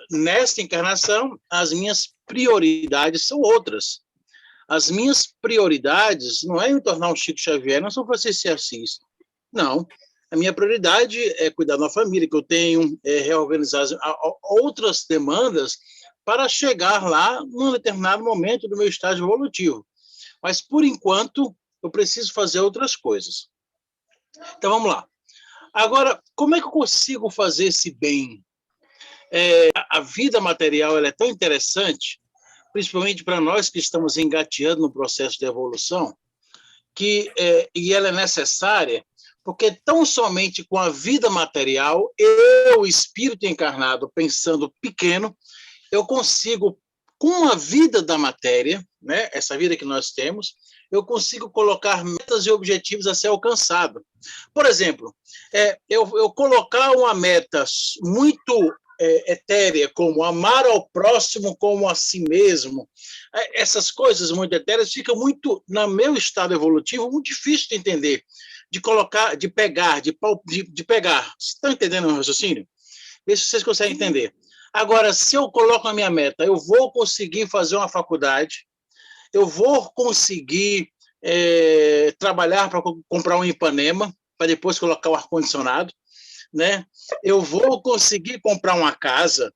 nesta encarnação, as minhas prioridades são outras. As minhas prioridades não é me tornar um Chico Xavier, não São Francisco de Assis. Não. A minha prioridade é cuidar da família que eu tenho, reorganizar outras demandas para chegar lá num determinado momento do meu estágio evolutivo. Mas, por enquanto, eu preciso fazer outras coisas. Então, vamos lá. Agora, como é que eu consigo fazer esse bem? A vida material ela é tão interessante, principalmente para nós que estamos engateando no processo de evolução, e ela é necessária, porque tão somente com a vida material, eu, espírito encarnado, pensando pequeno, eu consigo, com a vida da matéria, né, essa vida que nós temos, eu consigo colocar metas e objetivos a ser alcançado. Por exemplo, eu colocar uma meta muito etérea, como amar ao próximo como a si mesmo, essas coisas muito etéreas ficam muito, no meu estado evolutivo, muito difícil de entender, de colocar, de pegar. Vocês estão entendendo o raciocínio? Vê se vocês conseguem entender. Agora, se eu coloco na minha meta, eu vou conseguir fazer uma faculdade, eu vou conseguir trabalhar para comprar um Ipanema, para depois colocar o ar-condicionado, né? Eu vou conseguir comprar uma casa,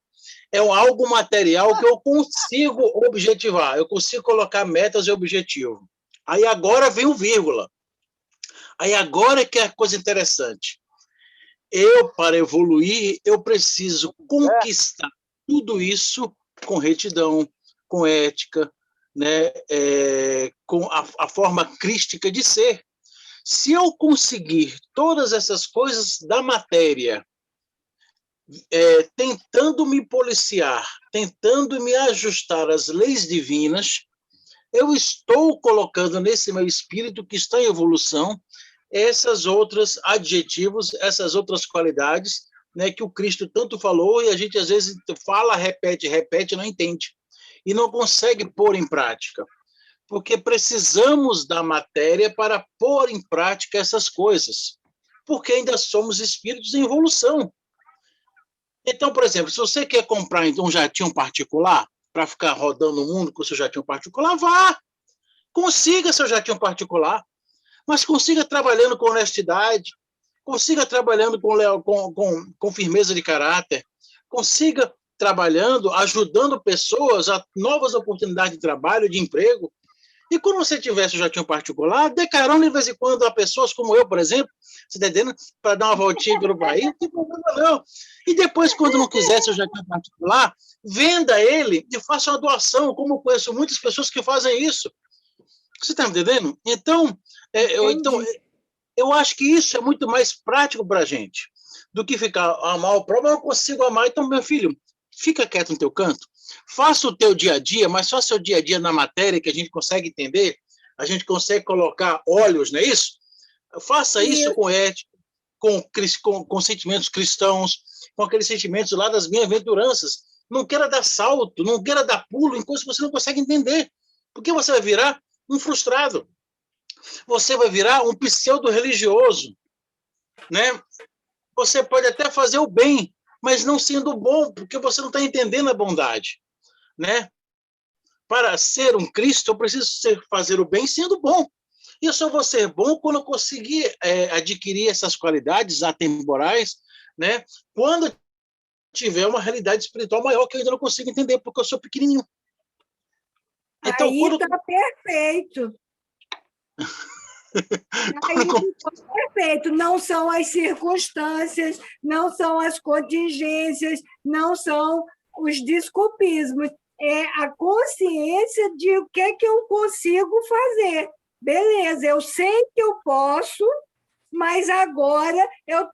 é algo material que eu consigo objetivar, eu consigo colocar metas e objetivos. Aí agora vem o vírgula. Aí agora que é a coisa interessante. Para evoluir, eu preciso conquistar tudo isso com retidão, com ética, né? Com a forma crística de ser. Se eu conseguir todas essas coisas da matéria, tentando me policiar, tentando me ajustar às leis divinas, eu estou colocando nesse meu espírito que está em evolução essas outras adjetivos, essas outras qualidades, né, que o Cristo tanto falou e a gente às vezes fala, repete, não entende e não consegue pôr em prática. Porque precisamos da matéria para pôr em prática essas coisas, porque ainda somos espíritos em evolução. Então, por exemplo, se você quer comprar um jatinho particular para ficar rodando o mundo com o seu jatinho particular, vá, consiga seu jatinho particular, mas consiga trabalhando com honestidade, consiga trabalhando com firmeza de caráter, consiga trabalhando, ajudando pessoas a novas oportunidades de trabalho, de emprego. E quando você tiver seu jatinho particular, dê carona de vez em quando a pessoas como eu, por exemplo, você está entendendo? Para dar uma voltinha pelo país, não tem problema não. E depois, quando não quiser seu jatinho particular, venda ele e faça uma doação, como eu conheço muitas pessoas que fazem isso. Você está me entendendo? Então, eu acho que isso é muito mais prático para a gente do que ficar amar o próprio. Eu não consigo amar, então, meu filho, fica quieto no teu canto. Faça o teu dia a dia, mas faça o dia a dia na matéria que a gente consegue entender, a gente consegue colocar olhos, não é isso? Faça isso com ética, com sentimentos cristãos, com aqueles sentimentos lá das bem-aventuranças. Não queira dar salto, não queira dar pulo em coisas que você não consegue entender, porque você vai virar um frustrado. Você vai virar um pseudo-religioso, né? Você pode até fazer o bem, mas não sendo bom, porque você não está entendendo a bondade, né? Para ser um Cristo, eu preciso fazer o bem sendo bom. E eu só vou ser bom quando eu conseguir adquirir essas qualidades atemporais, né? Quando tiver uma realidade espiritual maior que eu ainda não consigo entender, porque eu sou pequenininho. Então, aí está perfeito. Aí está perfeito. Não são as circunstâncias, não são as contingências, não são os desculpismos. É a consciência de o que é que eu consigo fazer. Beleza, eu sei que eu posso, mas agora eu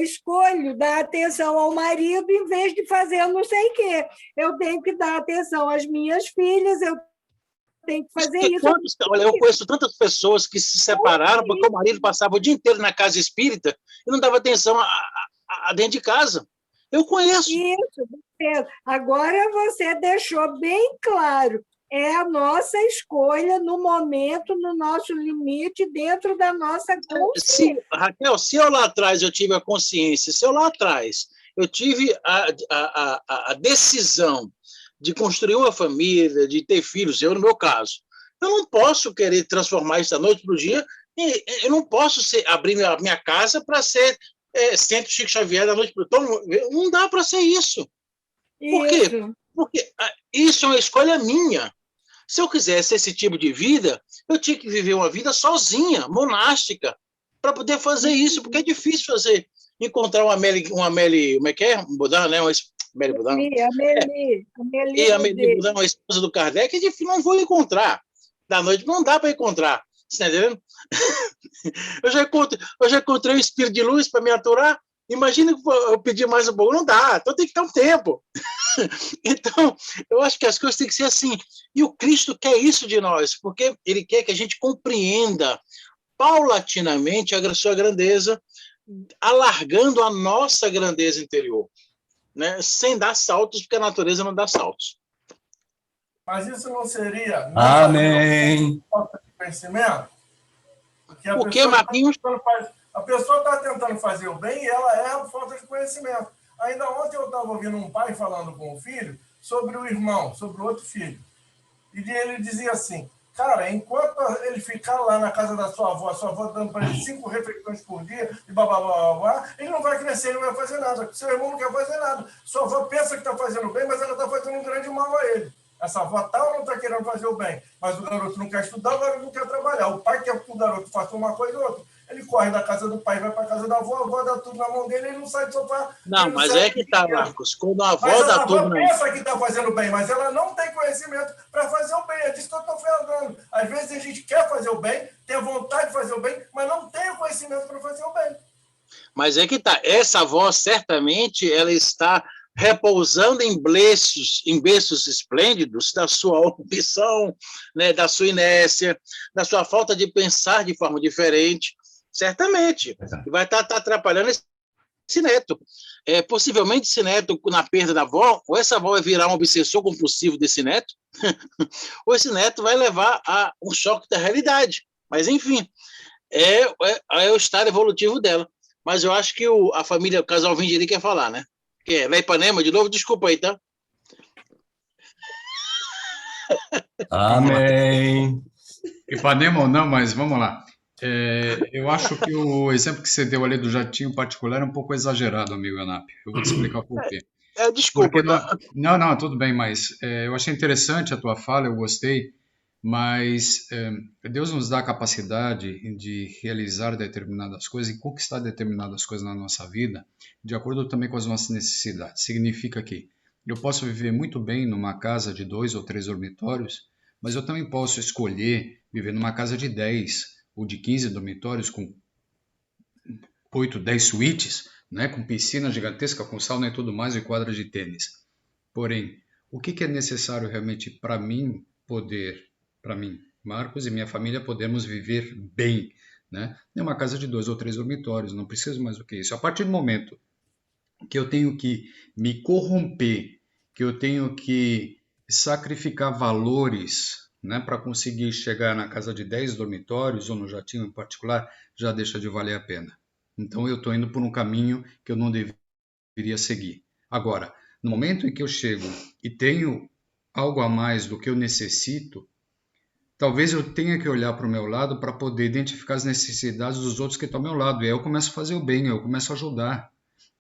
escolho dar atenção ao marido em vez de fazer não sei o quê. Eu tenho que dar atenção às minhas filhas, eu tenho que fazer isso. Olha, eu conheço tantas pessoas que se separaram porque o marido passava o dia inteiro na casa espírita e não dava atenção a dentro de casa. Eu conheço. Isso. Agora você deixou bem claro. É a nossa escolha no momento, no nosso limite, dentro da nossa consciência. Raquel, se eu lá atrás eu tive a consciência, se eu lá atrás eu tive a decisão de construir uma família, de ter filhos, eu no meu caso, eu não posso querer transformar isso da noite para o dia, eu não posso abrir a minha casa para ser Centro Chico Xavier da noite para o dia. Não dá para ser isso. Por quê? Porque isso é uma escolha minha. Se eu quisesse esse tipo de vida, eu tinha que viver uma vida sozinha, monástica, para poder fazer isso, porque é difícil fazer. Encontrar uma Amélie, como é que é? Budan, né? Amélie Budan. E a Amélie Budan, a esposa do Kardec, é difícil, não vou encontrar. Da noite não dá para encontrar. Você está entendendo? Eu já encontrei um espírito de luz para me aturar. Imagina eu pedir mais um pouco. Não dá, então tem que ter um tempo. Então, eu acho que as coisas têm que ser assim. E o Cristo quer isso de nós, porque ele quer que a gente compreenda paulatinamente a sua grandeza, alargando a nossa grandeza interior, né? Sem dar saltos, porque a natureza não dá saltos. Mas isso não seria Amém. falta de conhecimento? Porque o que, Marquinhos? A pessoa está tentando fazer o bem e ela erra por falta de conhecimento. Ainda ontem eu estava ouvindo um pai falando com o filho sobre o irmão, sobre o outro filho. E ele dizia assim, cara, enquanto ele ficar lá na casa da sua avó dando para ele 5 refeições por dia, e blá, ele não vai crescer, ele não vai fazer nada. Seu irmão não quer fazer nada. Sua avó pensa que está fazendo bem, mas ela está fazendo um grande mal a ele. Essa avó tá ou não está querendo fazer o bem? Mas o garoto não quer estudar, o garoto não quer trabalhar. O pai quer que o garoto faça uma coisa ou outra. Ele corre da casa do pai, vai para a casa da avó, a avó dá tudo na mão dele, ele não sai do sofá. Não, mas é que tá, Marcos. Quando a avó dá tudo... Mas a avó pensa que está fazendo bem, mas ela não tem conhecimento para fazer o bem. É disso que eu estou falando. Às vezes a gente quer fazer o bem, tem a vontade de fazer o bem, mas não tem o conhecimento para fazer o bem. Mas é que tá. Essa avó, certamente, ela está repousando em berços esplêndidos da sua opção, né, da sua inércia, da sua falta de pensar de forma diferente. Certamente. Vai estar atrapalhando esse neto. Possivelmente, esse neto, na perda da avó, ou essa avó vai virar um obsessor compulsivo desse neto, ou esse neto vai levar a um choque da realidade. Mas, enfim, é o estado evolutivo dela. Mas eu acho que a família, o casal Vindiri quer falar, né? Que é Ipanema, de novo? Desculpa aí, tá? Amém. Ipanema ou não, mas vamos lá. Eu acho que o exemplo que você deu ali do jatinho particular é um pouco exagerado, amigo Anap. Eu vou te explicar por quê. Desculpa. Não, tudo bem, mas eu achei interessante a tua fala, eu gostei, mas Deus nos dá a capacidade de realizar determinadas coisas e conquistar determinadas coisas na nossa vida, de acordo também com as nossas necessidades. Significa que eu posso viver muito bem numa casa de 2 ou 3 dormitórios, mas eu também posso escolher viver numa casa de 10 ou de 15 dormitórios com 8, 10 suítes, né, com piscina gigantesca, com sauna e tudo mais, e quadra de tênis. Porém, o que é necessário realmente para mim, Marcos e minha família, podermos viver bem, né? É uma casa de 2 ou 3 dormitórios, não preciso mais do que isso. A partir do momento que eu tenho que me corromper, que eu tenho que sacrificar valores, né, para conseguir chegar na casa de 10 dormitórios, ou no jatinho em particular, já deixa de valer a pena. Então eu estou indo por um caminho que eu não deveria seguir. Agora, no momento em que eu chego e tenho algo a mais do que eu necessito, talvez eu tenha que olhar para o meu lado para poder identificar as necessidades dos outros que estão ao meu lado. E aí eu começo a fazer o bem, eu começo a ajudar.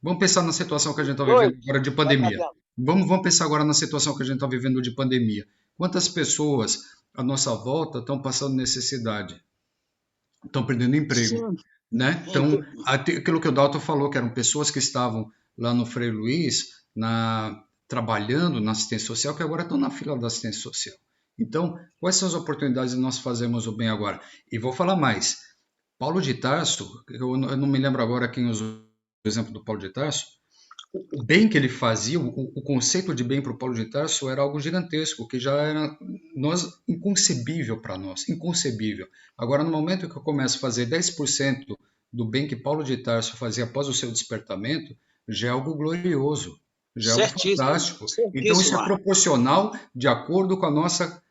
Vamos pensar na situação que a gente está vivendo agora de pandemia. Vamos pensar agora na situação que a gente está vivendo de pandemia. Quantas pessoas à nossa volta estão passando necessidade? Estão perdendo emprego, né? Então, aquilo que o Dalton falou, que eram pessoas que estavam lá no Frei Luiz, trabalhando na assistência social, que agora estão na fila da assistência social. Então, quais são as oportunidades de nós fazermos o bem agora? E vou falar mais. Paulo de Tarso, eu não me lembro agora quem usou o exemplo do Paulo de Tarso, o bem que ele fazia, o conceito de bem para o Paulo de Tarso era algo gigantesco, que já era inconcebível para nós, inconcebível. Agora, no momento que eu começo a fazer 10% do bem que Paulo de Tarso fazia após o seu despertamento, já é algo glorioso, já é algo fantástico. Então, isso é proporcional de acordo com a nossa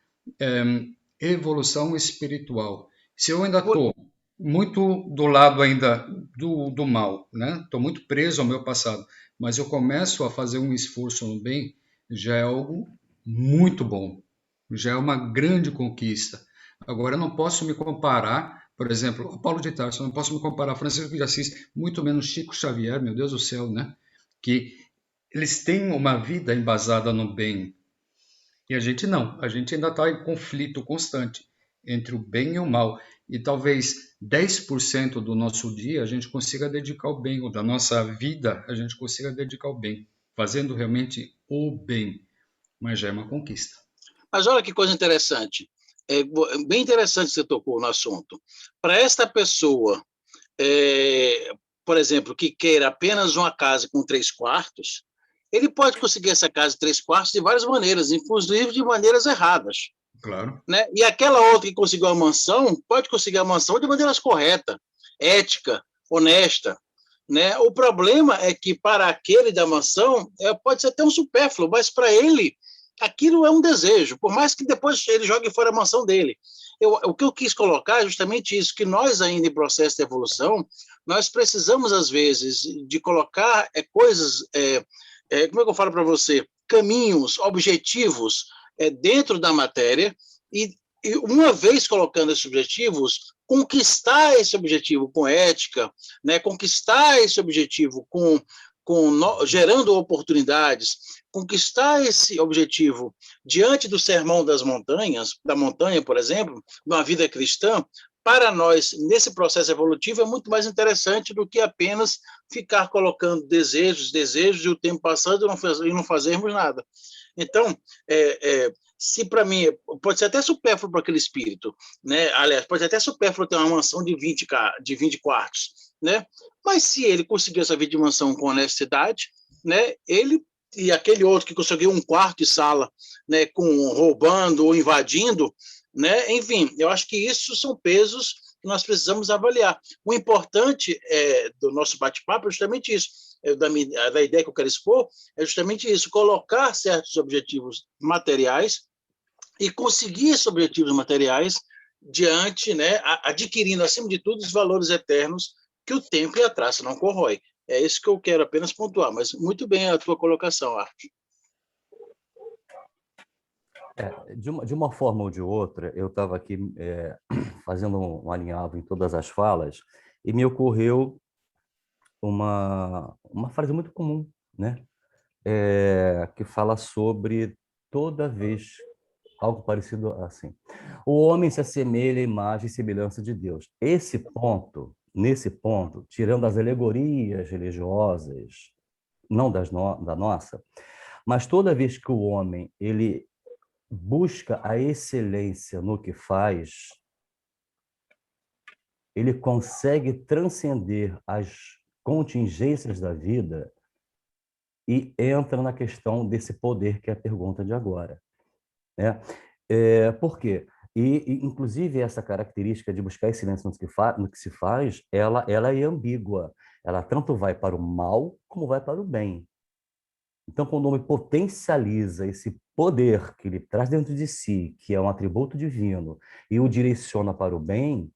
evolução espiritual. Se eu ainda estou muito do lado ainda do mal, né? Estou muito preso ao meu passado, mas eu começo a fazer um esforço no bem, já é algo muito bom, já é uma grande conquista. Agora, eu não posso me comparar, por exemplo, a Paulo de Tarso, eu não posso me comparar a Francisco de Assis, muito menos Chico Xavier, meu Deus do céu, né? Que eles têm uma vida embasada no bem. E a gente não, a gente ainda está em conflito constante entre o bem e o mal. E talvez 10% do nosso dia a gente consiga dedicar ao bem, ou da nossa vida a gente consiga dedicar ao bem, fazendo realmente o bem. Mas já é uma conquista. Mas olha que coisa interessante. É bem interessante que você tocou no assunto. Para esta pessoa, por exemplo, que queira apenas uma casa com 3 quartos, ele pode conseguir essa casa de 3 quartos de várias maneiras, inclusive de maneiras erradas. Claro. Né? E aquela outra que conseguiu a mansão, pode conseguir a mansão de maneira correta, ética, honesta. Né? O problema é que para aquele da mansão, pode ser até um supérfluo, mas para ele, aquilo é um desejo, por mais que depois ele jogue fora a mansão dele. O que eu quis colocar é justamente isso, que nós ainda em processo de evolução, nós precisamos, às vezes, de colocar coisas, como é que eu falo para você? Caminhos, objetivos dentro da matéria, e uma vez colocando esses objetivos, conquistar esse objetivo com ética, né? Conquistar esse objetivo gerando oportunidades, conquistar esse objetivo diante do sermão das montanhas, da montanha, por exemplo, de uma vida cristã, para nós, nesse processo evolutivo, é muito mais interessante do que apenas ficar colocando desejos, e o tempo passando e não fazermos nada. Então, se para mim, pode ser até supérfluo para aquele espírito, né? Aliás, pode ser até supérfluo ter uma mansão de 20 quartos, né? Mas se ele conseguiu essa vida de mansão com honestidade, né? Ele e aquele outro que conseguiu um quarto e sala, né? Roubando ou invadindo, né? Enfim, eu acho que isso são pesos que nós precisamos avaliar. O importante do nosso bate-papo é justamente isso. Da ideia que eu quero expor, é justamente isso, colocar certos objetivos materiais e conseguir esses objetivos materiais diante, né, adquirindo, acima de tudo, os valores eternos que o tempo e a traça não corrói. É isso que eu quero apenas pontuar, mas muito bem a tua colocação, Arte. De uma forma ou de outra, eu estava aqui fazendo um alinhavo em todas as falas e me ocorreu uma frase muito comum, né? Que fala sobre toda vez algo parecido assim. O homem se assemelha à imagem e semelhança de Deus. Nesse ponto, tirando as alegorias religiosas, não da nossa, mas toda vez que o homem ele busca a excelência no que faz, ele consegue transcender as contingências da vida e entra na questão desse poder que é a pergunta de agora. Né? Por quê? Inclusive, essa característica de buscar excelência no que se faz, ela é ambígua. Ela tanto vai para o mal, como vai para o bem. Então, quando o homem potencializa esse poder que ele traz dentro de si, que é um atributo divino, e o direciona para o bem,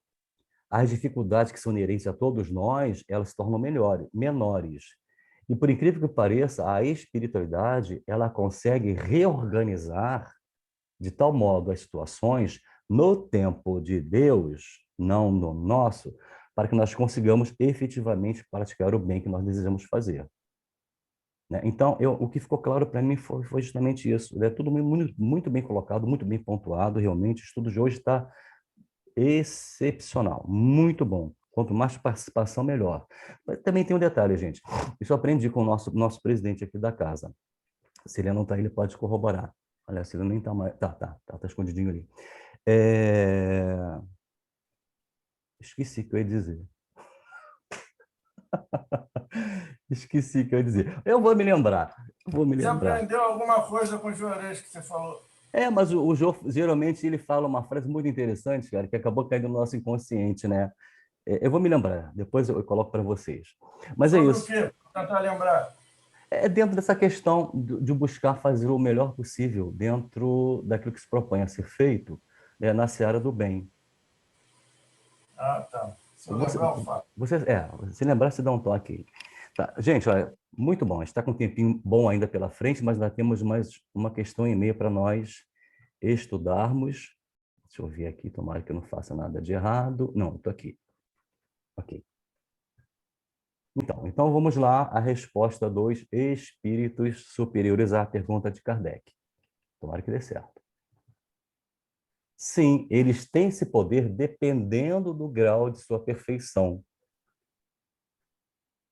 as dificuldades que são inerentes a todos nós, elas se tornam menores. E, por incrível que pareça, a espiritualidade, ela consegue reorganizar de tal modo as situações no tempo de Deus, não no nosso, para que nós consigamos efetivamente praticar o bem que nós desejamos fazer. Então, o que ficou claro para mim foi justamente isso. É tudo muito bem colocado, muito bem pontuado, realmente. O estudo de hoje está excepcional, muito bom. Quanto mais participação, melhor. Mas também tem um detalhe, gente. Isso eu aprendi com o nosso presidente aqui da casa. Se ele não está aí, ele pode corroborar. Aliás, se ele nem está mais... Tá escondidinho ali. Esqueci o que eu ia dizer. Esqueci o que eu ia dizer. Eu vou me lembrar. Você aprendeu alguma coisa com o Juarez que você falou? Mas o Jô, geralmente, ele fala uma frase muito interessante, cara, que acabou caindo no nosso inconsciente, né? Eu vou me lembrar, depois eu coloco para vocês. Mas é isso. Sobre o quê? Para tentar lembrar. É dentro dessa questão de buscar fazer o melhor possível dentro daquilo que se propõe a ser feito na seara do bem. Tá. Se eu lembrar, eu falo. Se lembrar, você dá um toque aí. Tá. Gente, olha, muito bom. A gente está com um tempinho bom ainda pela frente, mas ainda temos mais uma questão e meia para nós estudarmos. Deixa eu ver aqui, tomara que eu não faça nada de errado. Não, estou aqui. Ok. Então vamos lá, a resposta dos espíritos superiores à pergunta de Kardec. Tomara que dê certo. Sim, eles têm esse poder dependendo do grau de sua perfeição.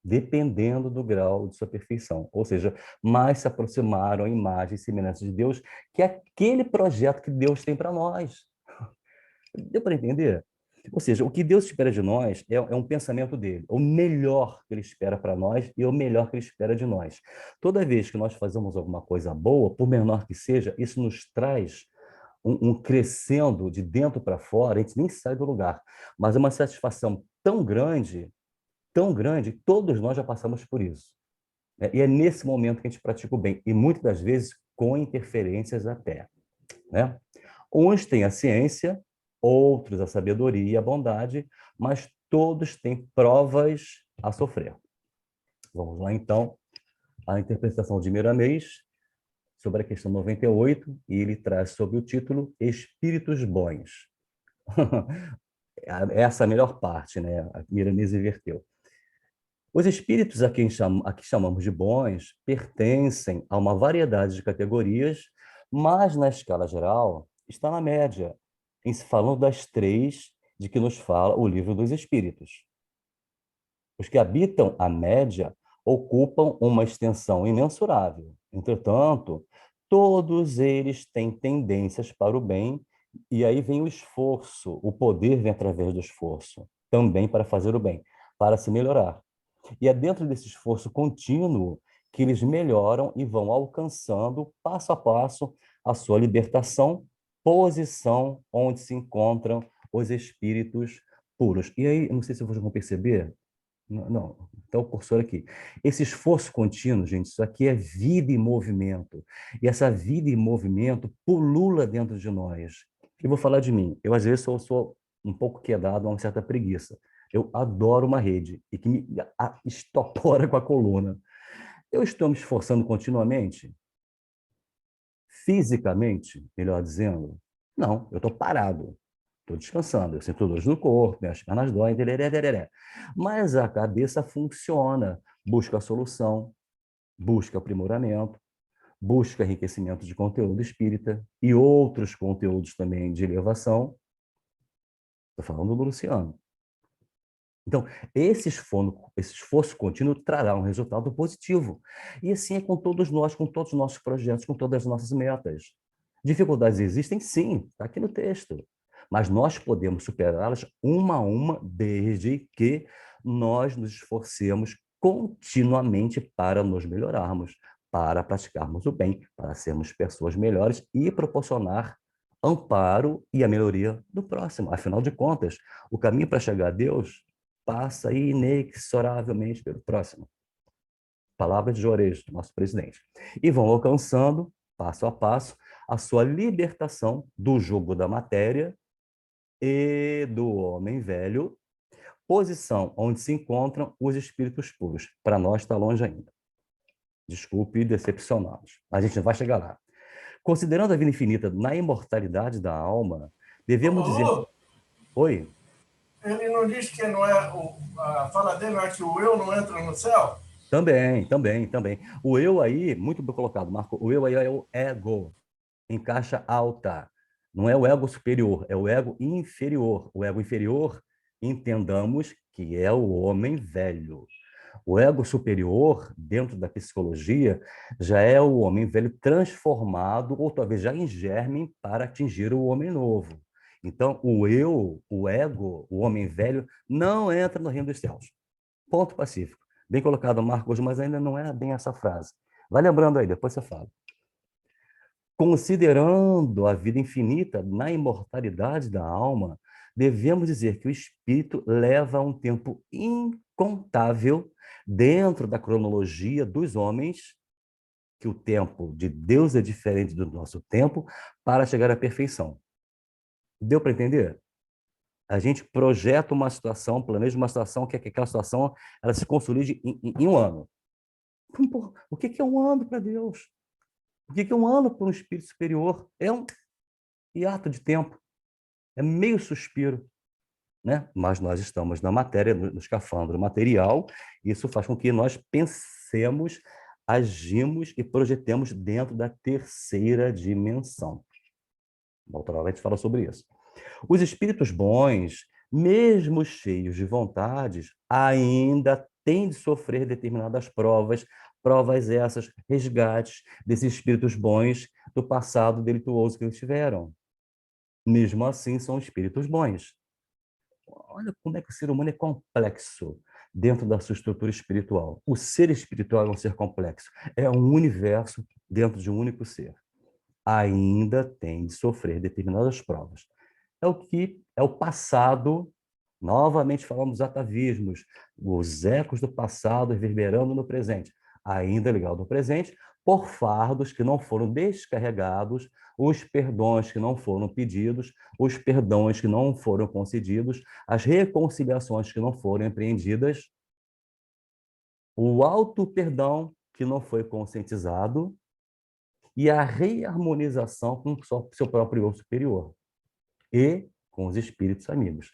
Dependendo do grau de sua perfeição. Ou seja, mais se aproximaram à imagem e semelhança de Deus, que é aquele projeto que Deus tem para nós. Deu para entender? Ou seja, o que Deus espera de nós é um pensamento dele, o melhor que ele espera para nós e o melhor que ele espera de nós. Toda vez que nós fazemos alguma coisa boa, por menor que seja, isso nos traz um crescendo de dentro para fora, a gente nem sai do lugar, mas é uma satisfação tão grande, todos nós já passamos por isso. E é nesse momento que a gente pratica o bem, e muitas das vezes com interferências até. Né? Uns têm a ciência, outros a sabedoria e a bondade, mas todos têm provas a sofrer. Vamos lá, então, a interpretação de Miramês sobre a questão 98, e ele traz sob o título Espíritos Bons. Essa é a melhor parte, né? A Miramês inverteu. Os espíritos a que chamamos de bons pertencem a uma variedade de categorias, mas na escala geral está na média, em se falando das três de que nos fala o Livro dos Espíritos. Os que habitam a média ocupam uma extensão imensurável. Entretanto, todos eles têm tendências para o bem, e aí vem o esforço, o poder vem através do esforço, também para fazer o bem, para se melhorar. E é dentro desse esforço contínuo que eles melhoram e vão alcançando, passo a passo, a sua libertação, posição onde se encontram os espíritos puros. E aí, não sei se vocês vão perceber, não, então o cursor aqui. Esse esforço contínuo, gente, isso aqui é vida e movimento. E essa vida e movimento pulula dentro de nós. E vou falar de mim. Eu, às vezes, sou um pouco quedado a uma certa preguiça. Eu adoro uma rede e que me estopora com a coluna. Eu estou me esforçando continuamente? Fisicamente, melhor dizendo? Não, eu estou parado. Estou descansando, eu sinto dores no corpo, minhas pernas doem, tereré. Mas a cabeça funciona, busca a solução, busca aprimoramento, busca enriquecimento de conteúdo espírita e outros conteúdos também de elevação. Estou falando do Luciano. Então, esse esforço contínuo trará um resultado positivo. E assim é com todos nós, com todos os nossos projetos, com todas as nossas metas. Dificuldades existem? Sim, está aqui no texto. Mas nós podemos superá-las uma a uma, desde que nós nos esforcemos continuamente para nos melhorarmos, para praticarmos o bem, para sermos pessoas melhores e proporcionar amparo e a melhoria do próximo. Afinal de contas, o caminho para chegar a Deus passa inexoravelmente pelo próximo. Palavra de Juarez, nosso presidente. E vão alcançando, passo a passo, a sua libertação do jugo da matéria e do homem velho, posição onde se encontram os espíritos puros. Para nós está longe ainda. Desculpe decepcioná-los, mas a gente vai chegar lá. Considerando a vida infinita na imortalidade da alma, devemos dizer... Oi? Ele não diz que não é a fala dele não é que o eu não entra no céu? Também. O eu aí, muito bem colocado, Marco, o eu aí é o ego, em caixa alta. Não é o ego superior, é o ego inferior. O ego inferior, entendamos que é o homem velho. O ego superior, dentro da psicologia, já é o homem velho transformado, ou talvez já em germe, para atingir o homem novo. Então, o eu, o ego, o homem velho, não entra no reino dos céus. Ponto pacífico. Bem colocado, Marcos, mas ainda não é bem essa frase. Vai lembrando aí, depois você fala. Considerando a vida infinita na imortalidade da alma, devemos dizer que o espírito leva um tempo incontável dentro da cronologia dos homens, que o tempo de Deus é diferente do nosso tempo, para chegar à perfeição. Deu para entender? A gente projeta uma situação, planeja uma situação, que aquela situação ela se consolide em um ano. O que é um ano para Deus? O que é um ano para um espírito superior? É um hiato de tempo. É meio suspiro. né? Mas nós estamos na matéria, no escafandro material, isso faz com que nós pensemos, agimos e projetemos dentro da terceira dimensão. Outra hora a gente fala sobre isso. Os espíritos bons, mesmo cheios de vontades, ainda têm de sofrer determinadas provas, provas essas, resgates desses espíritos bons do passado delituoso que eles tiveram. Mesmo assim, são espíritos bons. Olha como é que o ser humano é complexo dentro da sua estrutura espiritual. O ser espiritual é um ser complexo. É um universo dentro de um único ser. Ainda tem de sofrer determinadas provas. É o que é o passado, novamente falando dos atavismos, os ecos do passado reverberando no presente, ainda ligado ao presente, por fardos que não foram descarregados, os perdões que não foram pedidos, os perdões que não foram concedidos, as reconciliações que não foram empreendidas, o auto-perdão que não foi conscientizado e a reharmonização com o seu próprio eu superior e com os espíritos amigos.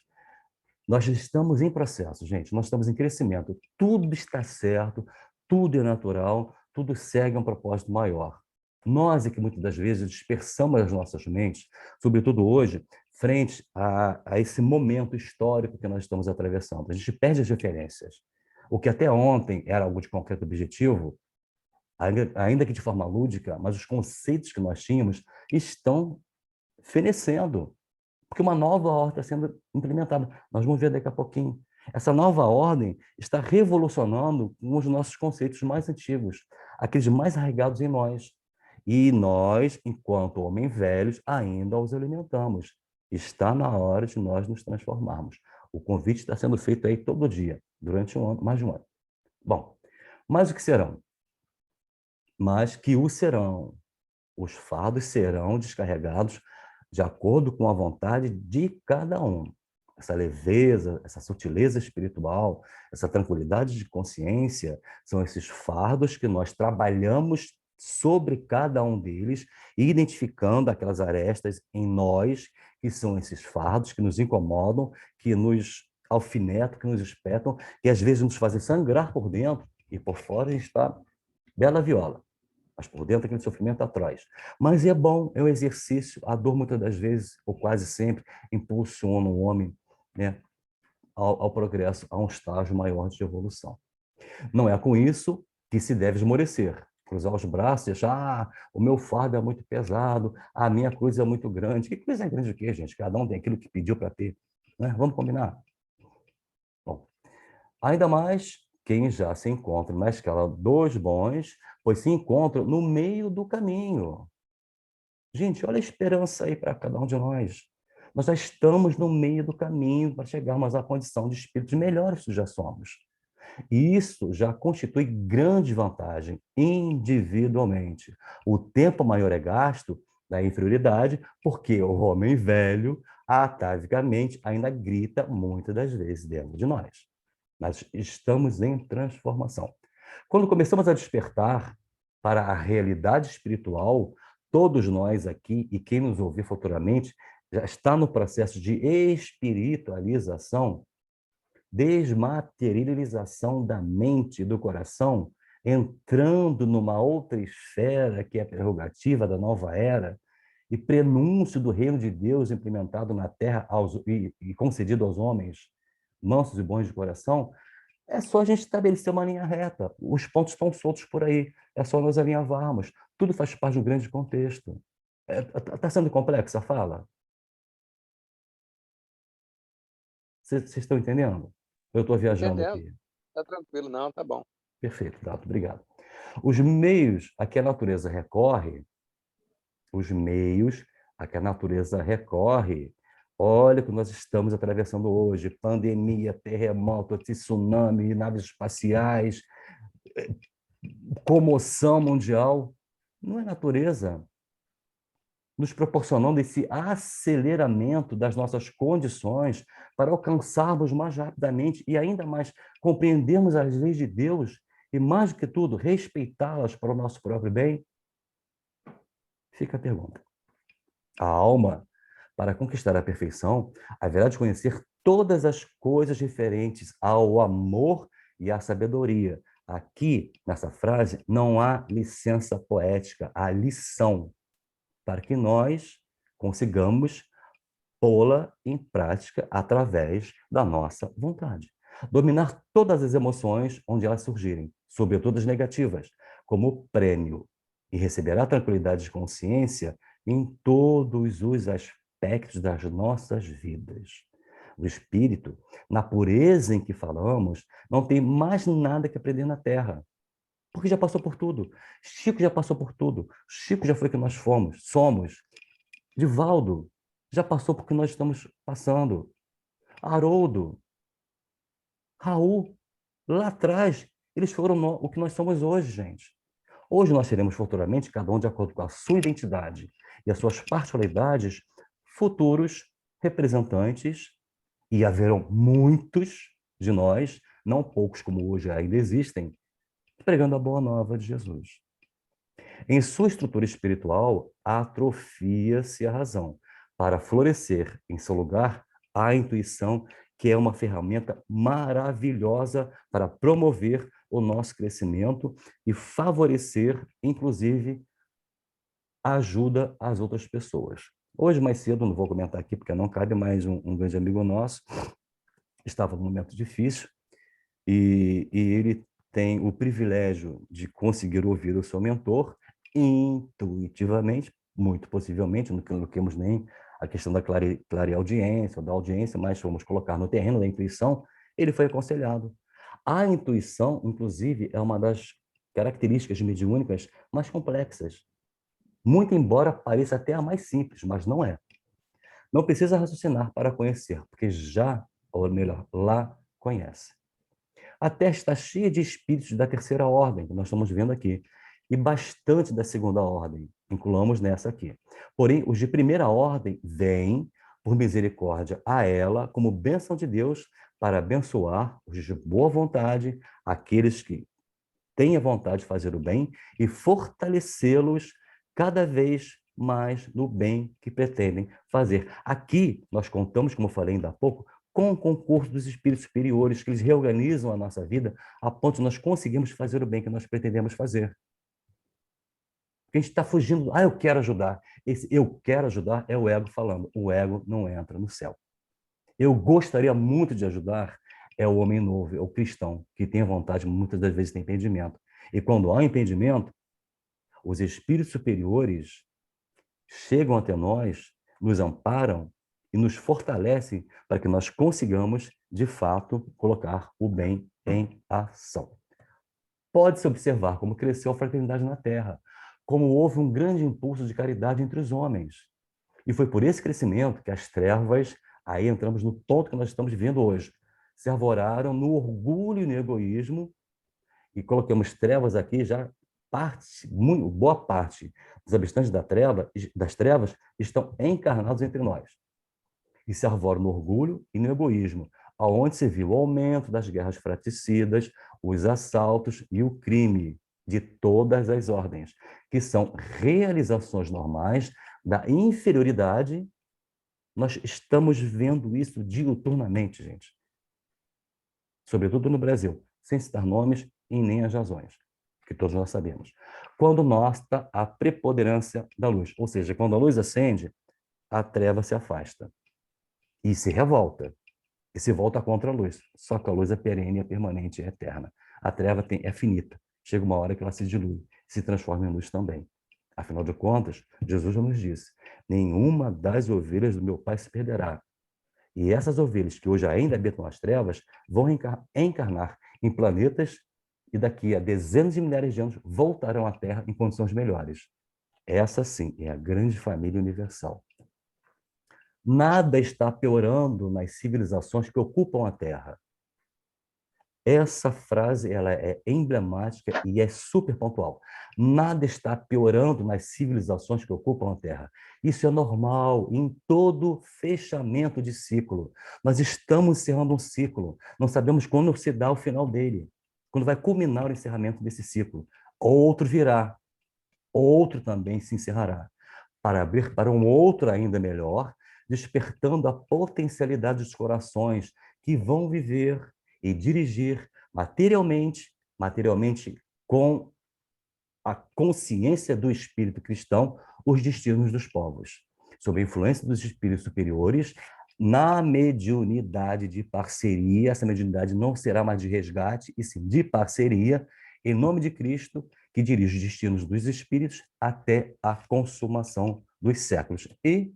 Nós estamos em processo, gente, nós estamos em crescimento. Tudo está certo, tudo é natural, tudo segue um propósito maior. Nós é que muitas das vezes dispersamos as nossas mentes, sobretudo hoje, frente a esse momento histórico que nós estamos atravessando. A gente perde as referências. O que até ontem era algo de concreto objetivo, ainda que de forma lúdica, mas os conceitos que nós tínhamos estão fenecendo, porque uma nova ordem está sendo implementada. Nós vamos ver daqui a pouquinho. Essa nova ordem está revolucionando os nossos conceitos mais antigos, aqueles mais arraigados em nós. E nós, enquanto homens velhos, ainda os alimentamos. Está na hora de nós nos transformarmos. O convite está sendo feito aí todo dia, durante um ano, mais de um ano. Bom, mas o que serão? Mas que o serão. Os fardos serão descarregados de acordo com a vontade de cada um. Essa leveza, essa sutileza espiritual, essa tranquilidade de consciência, são esses fardos que nós trabalhamos sobre cada um deles, identificando aquelas arestas em nós, que são esses fardos que nos incomodam, que nos alfinetam, que nos espetam, que às vezes nos fazem sangrar por dentro e por fora a gente está bela viola. Mas por dentro aquele sofrimento atrás. Mas é bom, é um exercício. A dor, muitas das vezes, ou quase sempre, impulsiona o homem, né, ao progresso, a um estágio maior de evolução. Não é com isso que se deve esmorecer. Cruzar os braços e achar, o meu fardo é muito pesado, a minha coisa é muito grande. Que coisa é grande o quê, gente? Cada um tem aquilo que pediu para ter. Né? Vamos combinar? Bom, ainda mais quem já se encontra na escala dos bons, pois se encontram no meio do caminho. Gente, olha a esperança aí para cada um de nós. Nós já estamos no meio do caminho para chegarmos à condição de espíritos melhores que já somos. E isso já constitui grande vantagem individualmente. O tempo maior é gasto da inferioridade, porque o homem velho, atavicamente, ainda grita muitas das vezes dentro de nós. Nós estamos em transformação. Quando começamos a despertar para a realidade espiritual, todos nós aqui, e quem nos ouvir futuramente, já está no processo de espiritualização, desmaterialização da mente e do coração, entrando numa outra esfera que é a prerrogativa da nova era, e prenúncio do reino de Deus implementado na terra e concedido aos homens, mansos e bons de coração, é só a gente estabelecer uma linha reta. Os pontos estão soltos por aí. É só nós alinhavarmos. Tudo faz parte de um grande contexto. Está sendo complexa a fala? Vocês estão entendendo? Eu estou viajando aqui. Está tranquilo, não, tá bom. Perfeito, Dato, obrigado. Os meios a que a natureza recorre, olha o que nós estamos atravessando hoje, pandemia, terremoto, tsunami, naves espaciais, comoção mundial, não é natureza nos proporcionando esse aceleramento das nossas condições para alcançarmos mais rapidamente e ainda mais compreendermos as leis de Deus e, mais do que tudo, respeitá-las para o nosso próprio bem? Fica a pergunta. A alma para conquistar a perfeição, haverá de conhecer todas as coisas referentes ao amor e à sabedoria. Aqui, nessa frase, não há licença poética, há lição, para que nós consigamos pô-la em prática através da nossa vontade. Dominar todas as emoções onde elas surgirem, sobretudo as negativas, como prêmio, e receberá tranquilidade de consciência em todos os aspectos das nossas vidas. O espírito, na pureza em que falamos, não tem mais nada que aprender na Terra, porque já passou por tudo. Chico já passou por tudo. Chico já foi o que nós somos. Divaldo já passou por que nós estamos passando. Haroldo, Raul, lá atrás, eles foram o que nós somos hoje, gente. Hoje nós seremos futuramente, cada um de acordo com a sua identidade e as suas particularidades, futuros representantes, e haverão muitos de nós, não poucos como hoje ainda existem, pregando a boa nova de Jesus. Em sua estrutura espiritual, atrofia-se a razão. Para florescer em seu lugar, a intuição, que é uma ferramenta maravilhosa para promover o nosso crescimento e favorecer, inclusive, a ajuda às outras pessoas. Hoje, mais cedo, não vou comentar aqui, porque não cabe mais, um grande amigo nosso, estava num momento difícil, e ele tem o privilégio de conseguir ouvir o seu mentor intuitivamente, muito possivelmente, não coloquemos nem a questão da clareaudiência ou da audiência, mas vamos colocar no terreno da intuição, ele foi aconselhado. A intuição, inclusive, é uma das características mediúnicas mais complexas, muito embora pareça até a mais simples, mas não é. Não precisa raciocinar para conhecer, porque já, ou melhor, lá conhece. A Terra está cheia de espíritos da terceira ordem, que nós estamos vendo aqui, e bastante da segunda ordem, incluamos nessa aqui. Porém, os de primeira ordem vêm, por misericórdia a ela, como bênção de Deus, para abençoar os de boa vontade, aqueles que têm a vontade de fazer o bem, e fortalecê-los cada vez mais no bem que pretendem fazer. Aqui, nós contamos, como eu falei ainda há pouco, com o concurso dos espíritos superiores, que eles reorganizam a nossa vida a ponto de nós conseguirmos fazer o bem que nós pretendemos fazer. Porque a gente está fugindo, eu quero ajudar. Esse eu quero ajudar é o ego falando. O ego não entra no céu. Eu gostaria muito de ajudar é o homem novo, é o cristão, que tem vontade, muitas das vezes tem impedimento. E quando há impedimento, os espíritos superiores chegam até nós, nos amparam e nos fortalecem para que nós consigamos, de fato, colocar o bem em ação. Pode-se observar como cresceu a fraternidade na Terra, como houve um grande impulso de caridade entre os homens. E foi por esse crescimento que as trevas, aí entramos no ponto que nós estamos vivendo hoje, se arvoraram no orgulho e no egoísmo, e colocamos trevas aqui já, boa parte dos habitantes das trevas estão encarnados entre nós. E se arvoram no orgulho e no egoísmo, aonde se viu o aumento das guerras fratricidas, os assaltos e o crime de todas as ordens, que são realizações normais da inferioridade. Nós estamos vendo isso diuturnamente, gente. Sobretudo no Brasil, sem citar nomes e nem as razões, que todos nós sabemos. Quando nota a preponderância da luz, ou seja, quando a luz acende, a treva se afasta e se revolta, e se volta contra a luz. Só que a luz é perene, é permanente, é eterna. A treva é finita. Chega uma hora que ela se dilui, se transforma em luz também. Afinal de contas, Jesus já nos disse, nenhuma das ovelhas do meu Pai se perderá. E essas ovelhas que hoje ainda habitam as trevas vão encarnar em planetas e daqui a dezenas de milhares de anos voltarão à Terra em condições melhores. Essa, sim, é a grande família universal. Nada está piorando nas civilizações que ocupam a Terra. Essa frase ela é emblemática e é super pontual. Nada está piorando nas civilizações que ocupam a Terra. Isso é normal em todo fechamento de ciclo. Nós estamos encerrando um ciclo. Não sabemos quando se dá o final dele, quando vai culminar o encerramento desse ciclo. Outro virá, outro também se encerrará, para abrir para um outro ainda melhor, despertando a potencialidade dos corações que vão viver e dirigir materialmente com a consciência do espírito cristão, os destinos dos povos, sob a influência dos espíritos superiores, na mediunidade de parceria. Essa mediunidade não será mais de resgate, e sim de parceria, em nome de Cristo, que dirige os destinos dos espíritos até a consumação dos séculos. E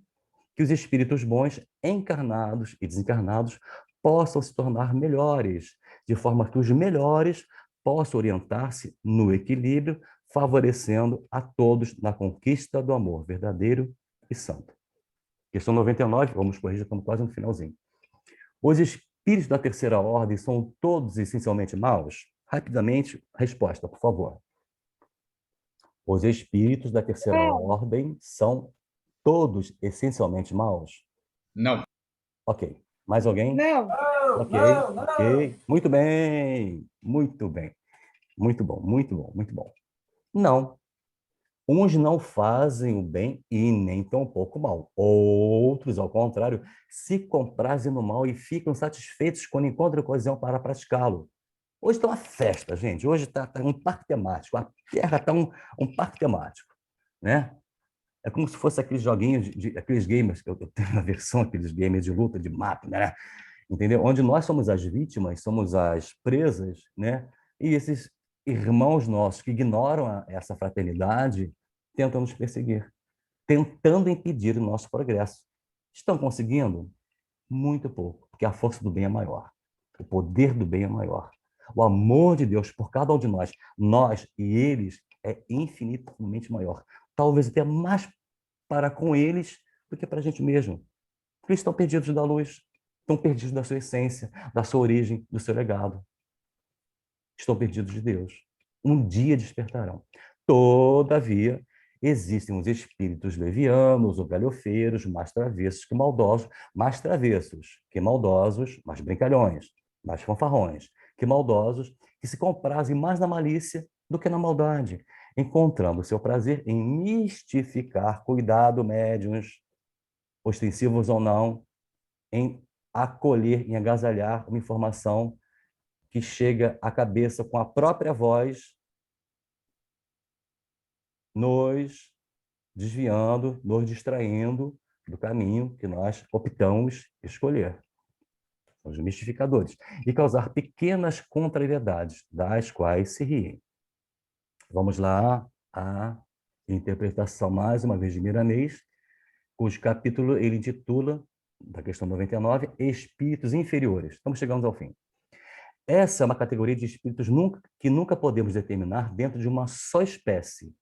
que os espíritos bons, encarnados e desencarnados, possam se tornar melhores, de forma que os melhores possam orientar-se no equilíbrio, favorecendo a todos na conquista do amor verdadeiro e santo. Questão 99, vamos corrigir, estamos quase no finalzinho. Os espíritos da terceira ordem são todos essencialmente maus? Rapidamente, resposta, por favor. Os espíritos da terceira ordem são todos essencialmente maus? Não. Ok. Mais alguém? Não. Ok, ok. Muito bem, muito bem. Muito bom, muito bom, muito bom. Não. Uns não fazem o bem e nem tampouco o mal. Outros, ao contrário, se comprazem no mal e ficam satisfeitos quando encontram ocasião para praticá-lo. Hoje está uma festa, gente. Hoje está um parque temático. A Terra está um parque temático, né? É como se fosse aqueles joguinhos, aqueles gamers, que eu tenho na versão, aqueles gamers de luta, de mapa, né? Entendeu? Onde nós somos as vítimas, somos as presas, né? E esses irmãos nossos que ignoram essa fraternidade tentam nos perseguir, tentando impedir o nosso progresso. Estão conseguindo? Muito pouco, porque a força do bem é maior. O poder do bem é maior. O amor de Deus por cada um de nós e eles, é infinitamente maior. Talvez até mais para com eles do que para a gente mesmo. Porque eles estão perdidos da luz, estão perdidos da sua essência, da sua origem, do seu legado. Estão perdidos de Deus. Um dia despertarão. Todavia, existem os espíritos levianos ou galhofeiros, mais travessos que maldosos, mais travessos que maldosos, mais brincalhões, mais fanfarrões que maldosos, que se comprazem mais na malícia do que na maldade, encontrando seu prazer em mistificar, cuidado, médiuns, ostensivos ou não, em acolher, em agasalhar uma informação que chega à cabeça com a própria voz, nos desviando, nos distraindo do caminho que nós optamos escolher. São os mistificadores. E causar pequenas contrariedades, das quais se riem. Vamos lá à interpretação, mais uma vez, de Miramês, cujo capítulo ele intitula, da questão 99, Espíritos Inferiores. Estamos chegando ao fim. Essa é uma categoria de espíritos que nunca podemos determinar dentro de uma só espécie.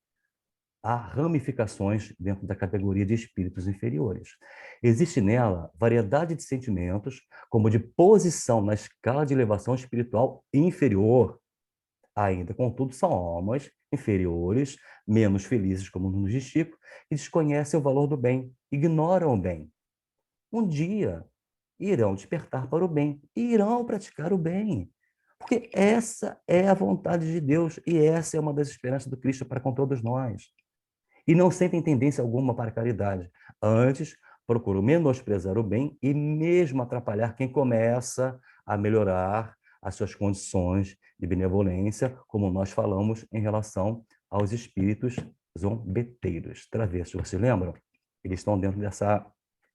Há ramificações dentro da categoria de espíritos inferiores. Existe nela variedade de sentimentos, como de posição na escala de elevação espiritual inferior. Ainda, contudo, são almas inferiores, menos felizes, como nos diz Chico, que desconhecem o valor do bem, ignoram o bem. Um dia irão despertar para o bem, irão praticar o bem. Porque essa é a vontade de Deus e essa é uma das esperanças do Cristo para com todos nós. E não sentem tendência alguma para a caridade. Antes, procuram menosprezar o bem e mesmo atrapalhar quem começa a melhorar as suas condições de benevolência, como nós falamos em relação aos espíritos zombeteiros, travessos. Vocês lembram? Eles estão dentro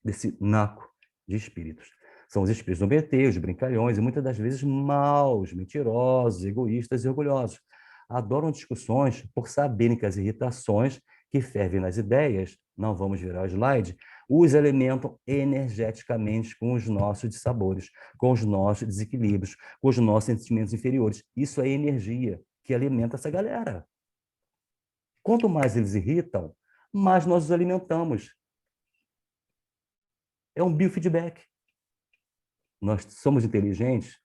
desse naco de espíritos. São os espíritos zombeteiros, brincalhões e muitas das vezes maus, mentirosos, egoístas e orgulhosos. Adoram discussões por saberem que as irritações que fervem nas ideias, não vamos virar o slide, os alimentam energeticamente com os nossos dissabores, com os nossos desequilíbrios, com os nossos sentimentos inferiores. Isso é energia que alimenta essa galera. Quanto mais eles irritam, mais nós os alimentamos. É um biofeedback. Nós somos inteligentes?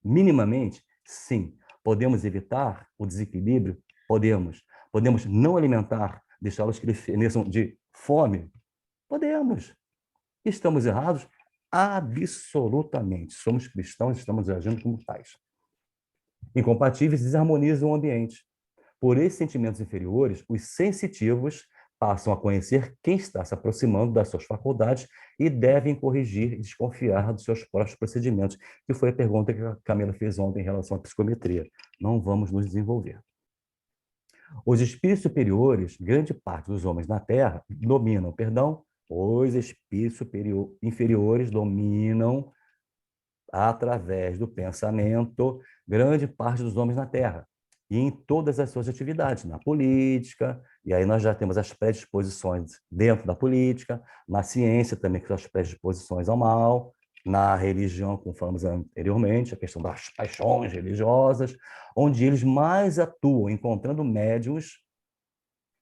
Minimamente? Sim. Podemos evitar o desequilíbrio? Podemos. Podemos não alimentar, deixá-los que eles feneçam de fome? Podemos. Estamos errados? Absolutamente. Somos cristãos, estamos agindo como tais. Incompatíveis desarmonizam o ambiente. Por esses sentimentos inferiores, os sensitivos passam a conhecer quem está se aproximando das suas faculdades e devem corrigir e desconfiar dos seus próprios procedimentos, que foi a pergunta que a Camila fez ontem em relação à psicometria. Não vamos nos desenvolver. Os espíritos superiores, grande parte dos homens na Terra, dominam, os espíritos inferiores dominam através do pensamento grande parte dos homens na Terra e em todas as suas atividades, na política, e aí nós já temos as predisposições dentro da política, na ciência também, que são as predisposições ao mal, na religião, como falamos anteriormente, a questão das paixões religiosas, onde eles mais atuam, encontrando médiuns,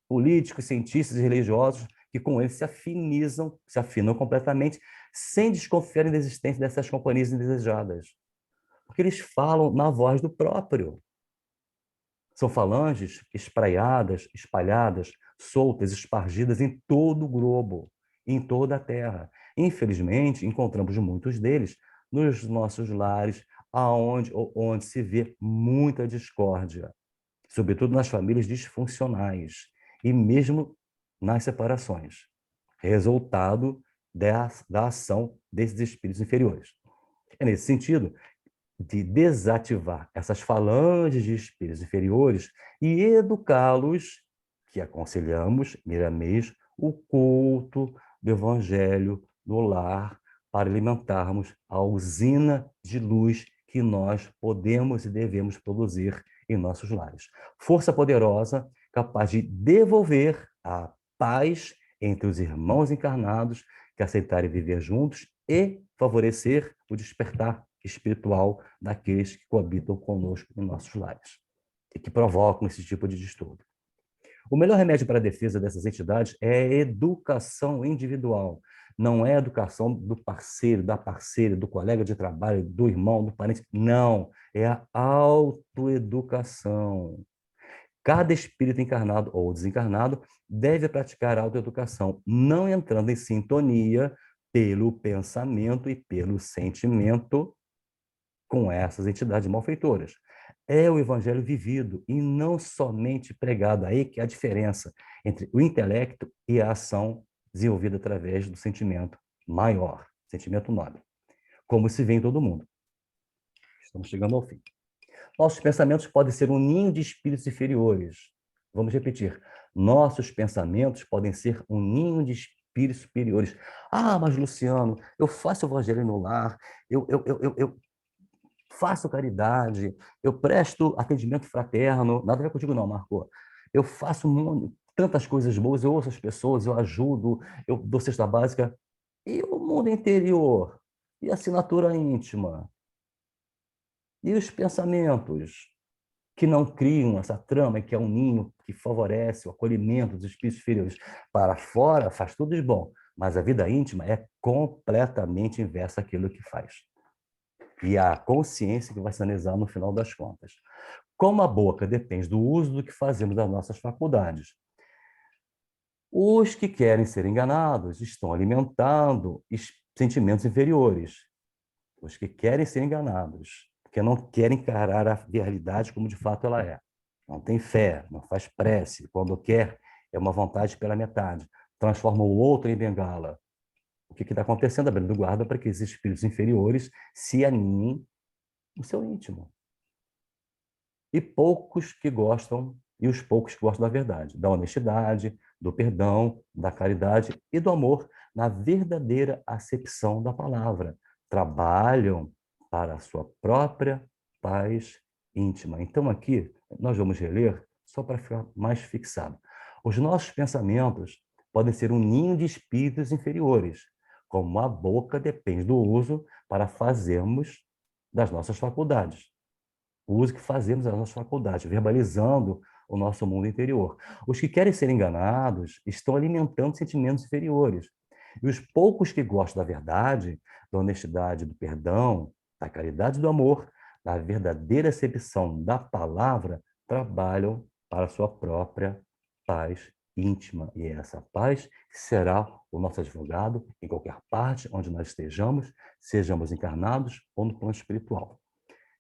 políticos, cientistas e religiosos, que com eles se afinam completamente, sem desconfiarem da existência dessas companhias indesejadas. Porque eles falam na voz do próprio. São falanges espraiadas, espalhadas, soltas, espargidas em todo o globo, em toda a Terra. Infelizmente, encontramos muitos deles nos nossos lares, onde se vê muita discórdia, sobretudo nas famílias disfuncionais e mesmo nas separações, resultado da ação desses espíritos inferiores. É nesse sentido de desativar essas falanges de espíritos inferiores e educá-los, que aconselhamos, Miramês, o culto do Evangelho no lar, para alimentarmos a usina de luz que nós podemos e devemos produzir em nossos lares. Força poderosa, capaz de devolver a paz entre os irmãos encarnados que aceitarem viver juntos e favorecer o despertar espiritual daqueles que coabitam conosco em nossos lares e que provocam esse tipo de distúrbio. O melhor remédio para a defesa dessas entidades é a educação individual. Não é a educação do parceiro, da parceira, do colega de trabalho, do irmão, do parente. Não, é a autoeducação. Cada espírito encarnado ou desencarnado deve praticar a autoeducação, não entrando em sintonia pelo pensamento e pelo sentimento com essas entidades malfeitoras. É o evangelho vivido e não somente pregado. Aí que é a diferença entre o intelecto e a ação desenvolvida através do sentimento maior, sentimento nobre, como se vê em todo mundo. Estamos chegando ao fim. Nossos pensamentos podem ser um ninho de espíritos inferiores. Vamos repetir. Nossos pensamentos podem ser um ninho de espíritos superiores. Ah, mas Luciano, eu faço o evangelho no lar, eu faço caridade, eu presto atendimento fraterno, nada a ver contigo não, Marco. Eu faço tantas coisas boas, eu ouço as pessoas, eu ajudo, eu dou cesta básica. E o mundo interior? E a assinatura íntima? E os pensamentos que não criam essa trama, que é um ninho que favorece o acolhimento dos espíritos inferiores? Para fora faz tudo de bom, mas a vida íntima é completamente inversa àquilo que faz. E a consciência que vai se analisar no final das contas. Como a boca depende do uso do que fazemos das nossas faculdades, os que querem ser enganados estão alimentando sentimentos inferiores. Os que querem ser enganados, porque não querem encarar a realidade como de fato ela é. Não tem fé, não faz prece. Quando quer, é uma vontade pela metade. Transforma o outro em bengala. O que está acontecendo? Abrindo guarda para que esses espíritos inferiores se aninhem no seu íntimo. E poucos que gostam, e os poucos que gostam da verdade, da honestidade, do perdão, da caridade e do amor, na verdadeira acepção da palavra. Trabalham para a sua própria paz íntima. Então, aqui, nós vamos reler, só para ficar mais fixado. Os nossos pensamentos podem ser um ninho de espíritos inferiores, como a boca depende do uso para fazermos das nossas faculdades. O uso que fazemos das nossas faculdades, verbalizando o nosso mundo interior. Os que querem ser enganados estão alimentando sentimentos inferiores. E os poucos que gostam da verdade, da honestidade, do perdão, da caridade e do amor, da verdadeira acepção da palavra, trabalham para a sua própria paz íntima. E é essa paz que será o nosso advogado em qualquer parte onde nós estejamos, sejamos encarnados ou no plano espiritual.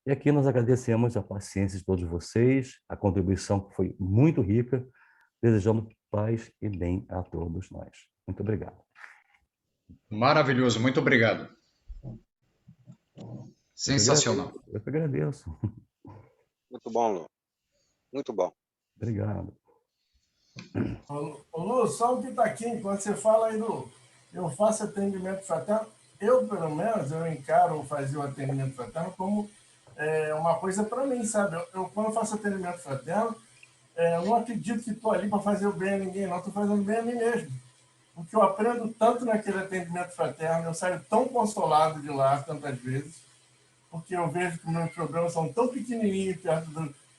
E aqui nós agradecemos a paciência de todos vocês, a contribuição que foi muito rica, desejando paz e bem a todos nós. Muito obrigado. Maravilhoso, muito obrigado. Sensacional. Eu que agradeço. Muito bom, Lu. Muito bom. Obrigado. Ô, Lu, só um pitaquinho, quando você fala aí do eu faço atendimento fraterno, eu, pelo menos, eu encaro fazer o atendimento fraterno como uma coisa para mim, sabe? Quando eu faço atendimento fraterno, eu não acredito que estou ali para fazer o bem a ninguém, não. Estou fazendo bem a mim mesmo. Porque eu aprendo tanto naquele atendimento fraterno, eu saio tão consolado de lá tantas vezes, porque eu vejo que meus problemas são tão pequenininhos perto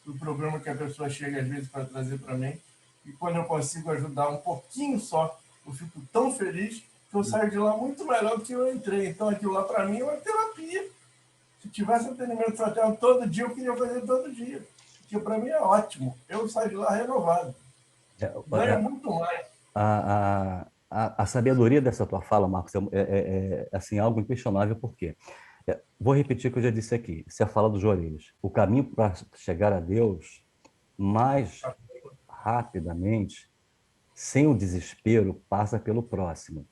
do problema que a pessoa chega às vezes para trazer para mim. E quando eu consigo ajudar um pouquinho só, eu fico tão feliz que eu saio de lá muito melhor do que eu entrei. Então, aquilo lá para mim é uma terapia. Se tivesse atendimento fraterno todo dia, eu queria fazer todo dia. Porque para mim é ótimo. Eu saio de lá renovado. Ganho muito mais. A sabedoria dessa tua fala, Marcos, assim, algo inquestionável, porque vou repetir o que eu já disse aqui. Você fala dos orelhos. O caminho para chegar a Deus mais rapidamente, sem o desespero, passa pelo próximo.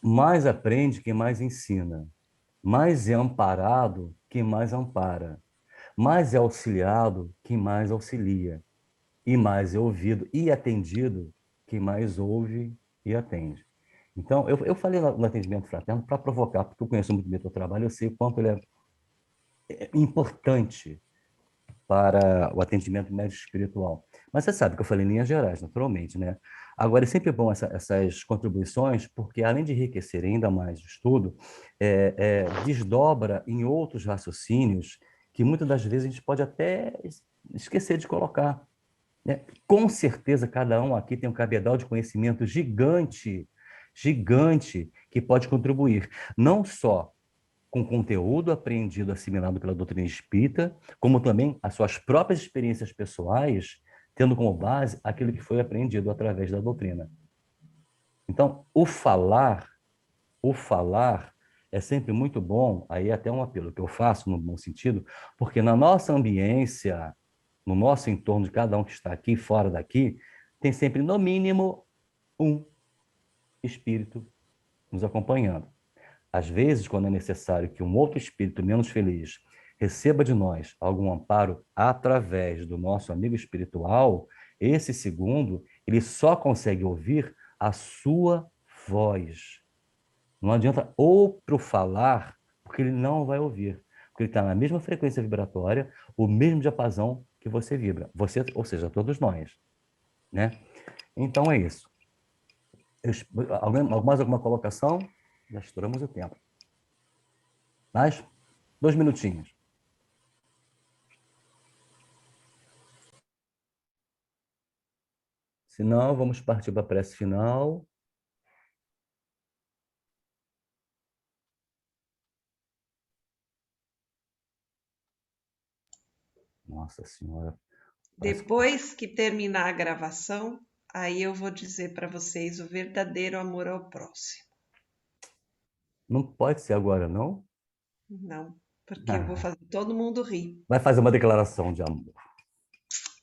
Mais aprende quem mais ensina. Mais é amparado quem mais ampara. Mais é auxiliado quem mais auxilia. E mais é ouvido e atendido quem mais ouve e atende. Então, eu falei no atendimento fraterno para provocar, porque eu conheço muito bem o teu trabalho, eu sei o quanto ele é importante para o atendimento médico espiritual. Mas você sabe que eu falei em linhas gerais, naturalmente, né? Agora, é sempre bom essas contribuições, porque além de enriquecer ainda mais o estudo, desdobra em outros raciocínios que muitas das vezes a gente pode até esquecer de colocar, né? Com certeza, cada um aqui tem um cabedal de conhecimento gigante, gigante, que pode contribuir, não só com conteúdo aprendido, assimilado pela doutrina espírita, como também as suas próprias experiências pessoais, tendo como base aquilo que foi aprendido através da doutrina. Então, o falar é sempre muito bom, aí é até um apelo que eu faço no bom sentido, porque na nossa ambiência, no nosso entorno de cada um que está aqui, fora daqui, tem sempre, no mínimo, um espírito nos acompanhando. Às vezes, quando é necessário que um outro espírito menos feliz receba de nós algum amparo através do nosso amigo espiritual, esse segundo, ele só consegue ouvir a sua voz. Não adianta outro falar, porque ele não vai ouvir. Porque ele está na mesma frequência vibratória, o mesmo diapasão que você vibra. Você, ou seja, todos nós, né? Então é isso. Mais alguma colocação? Já estouramos o tempo. Mais 2 minutinhos. Se não, vamos partir para a prece final. Nossa Senhora. Depois que terminar a gravação, aí eu vou dizer para vocês o verdadeiro amor ao próximo. Não pode ser agora, não? Não, porque eu vou fazer todo mundo rir. Vai fazer uma declaração de amor.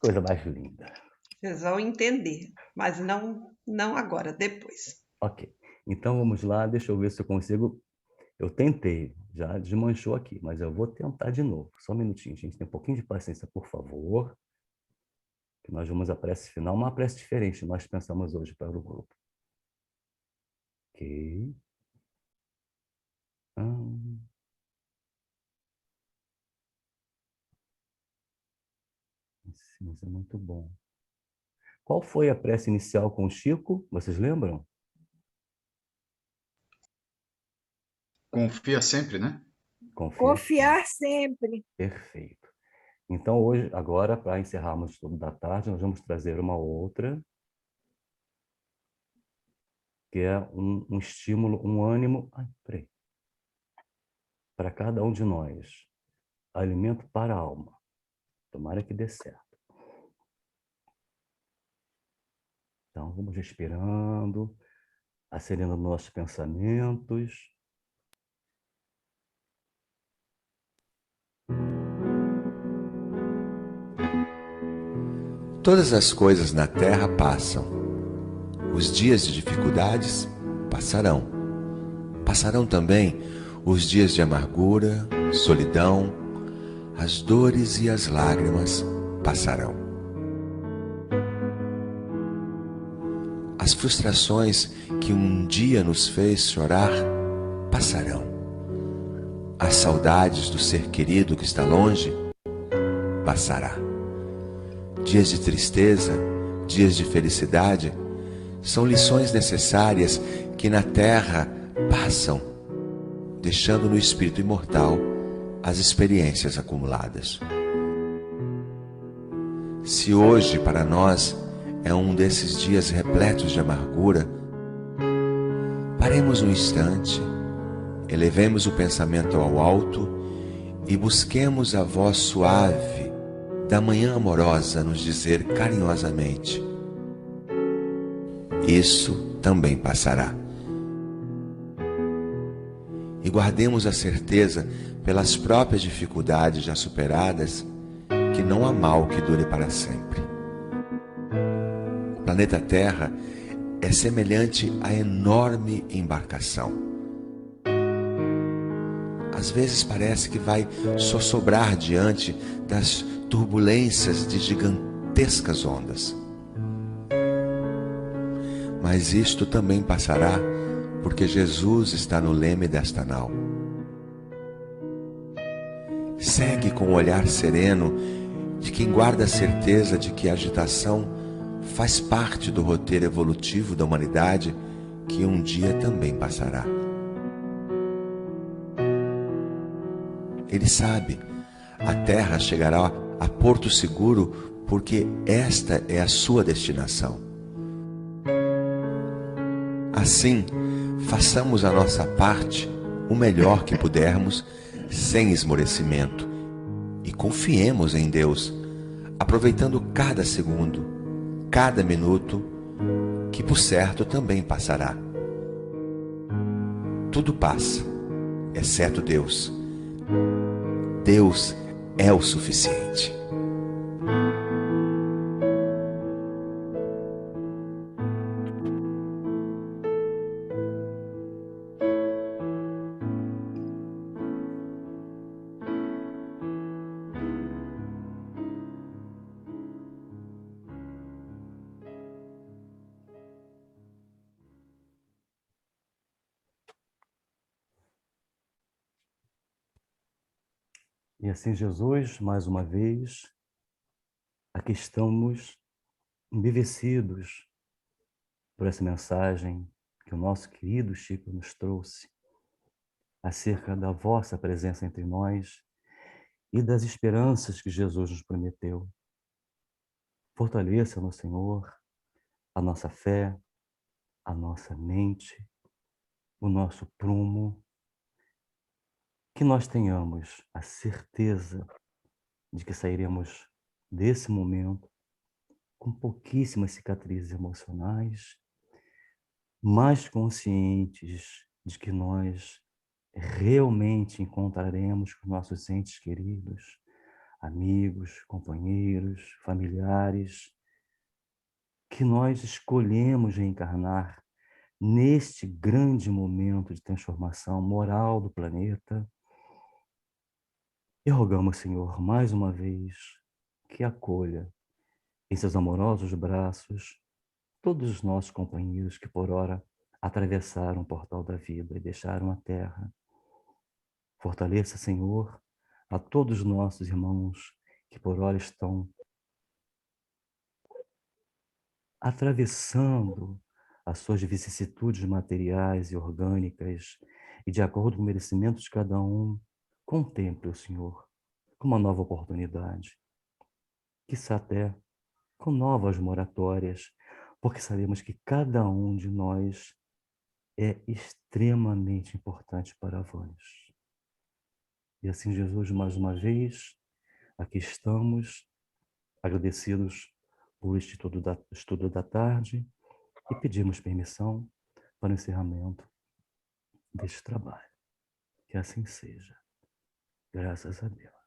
Coisa mais linda. Vocês vão entender, mas não agora, depois. Ok. Então vamos lá, deixa eu ver se eu consigo. Eu tentei, já desmanchou aqui, mas eu vou tentar de novo. Só um minutinho, gente. Tem um pouquinho de paciência, por favor. Que nós vamos à prece final, uma prece diferente nós pensamos hoje para o grupo. Ok. Sim, isso é muito bom. Qual foi a prece inicial com o Chico? Vocês lembram? Confia sempre, né? Confiar sempre. Perfeito. Então, hoje, agora, para encerrarmos o estudo da tarde, nós vamos trazer uma outra, que é um estímulo, um ânimo, para cada um de nós. Alimento para a alma. Tomara que dê certo. Então, vamos respirando, acelerando nossos pensamentos. Todas as coisas na terra passam. Os dias de dificuldades passarão. Passarão também os dias de amargura, solidão, as dores e as lágrimas passarão. As frustrações que um dia nos fez chorar passarão. As saudades do ser querido que está longe passará. Dias de tristeza, dias de felicidade, são lições necessárias que na terra passam, deixando no espírito imortal as experiências acumuladas. Se hoje para nós é um desses dias repletos de amargura, paremos um instante, elevemos o pensamento ao alto e busquemos a voz suave da manhã amorosa nos dizer carinhosamente: isso também passará. E guardemos a certeza, pelas próprias dificuldades já superadas, que não há mal que dure para sempre. O planeta Terra é semelhante à enorme embarcação. Às vezes parece que vai sossobrar diante das turbulências de gigantescas ondas. Mas isto também passará, porque Jesus está no leme desta nau. Segue com o olhar sereno de quem guarda a certeza de que a agitação faz parte do roteiro evolutivo da humanidade, que um dia também passará. Ele sabe, a Terra chegará a porto seguro porque esta é a sua destinação. Assim, façamos a nossa parte o melhor que pudermos, sem esmorecimento, e confiemos em Deus, aproveitando cada segundo, cada minuto, que por certo também passará. Tudo passa, exceto Deus. Deus é o suficiente. E assim, Jesus, mais uma vez, aqui estamos embevecidos por essa mensagem que o nosso querido Chico nos trouxe acerca da vossa presença entre nós e das esperanças que Jesus nos prometeu. Fortaleça no Senhor a nossa fé, a nossa mente, o nosso prumo, que nós tenhamos a certeza de que sairemos desse momento com pouquíssimas cicatrizes emocionais, mais conscientes de que nós realmente encontraremos com nossos entes queridos, amigos, companheiros, familiares, que nós escolhemos reencarnar neste grande momento de transformação moral do planeta. E rogamos, Senhor, mais uma vez, que acolha em seus amorosos braços todos os nossos companheiros que por ora atravessaram o portal da vida e deixaram a terra. Fortaleça, Senhor, a todos os nossos irmãos que por ora estão atravessando as suas vicissitudes materiais e orgânicas e de acordo com o merecimento de cada um, contemple o Senhor com uma nova oportunidade, quiçá até com novas moratórias, porque sabemos que cada um de nós é extremamente importante para vós. E assim, Jesus, mais uma vez, aqui estamos, agradecidos por estudo da tarde, e pedimos permissão para o encerramento deste trabalho. Que assim seja. Graças a Deus.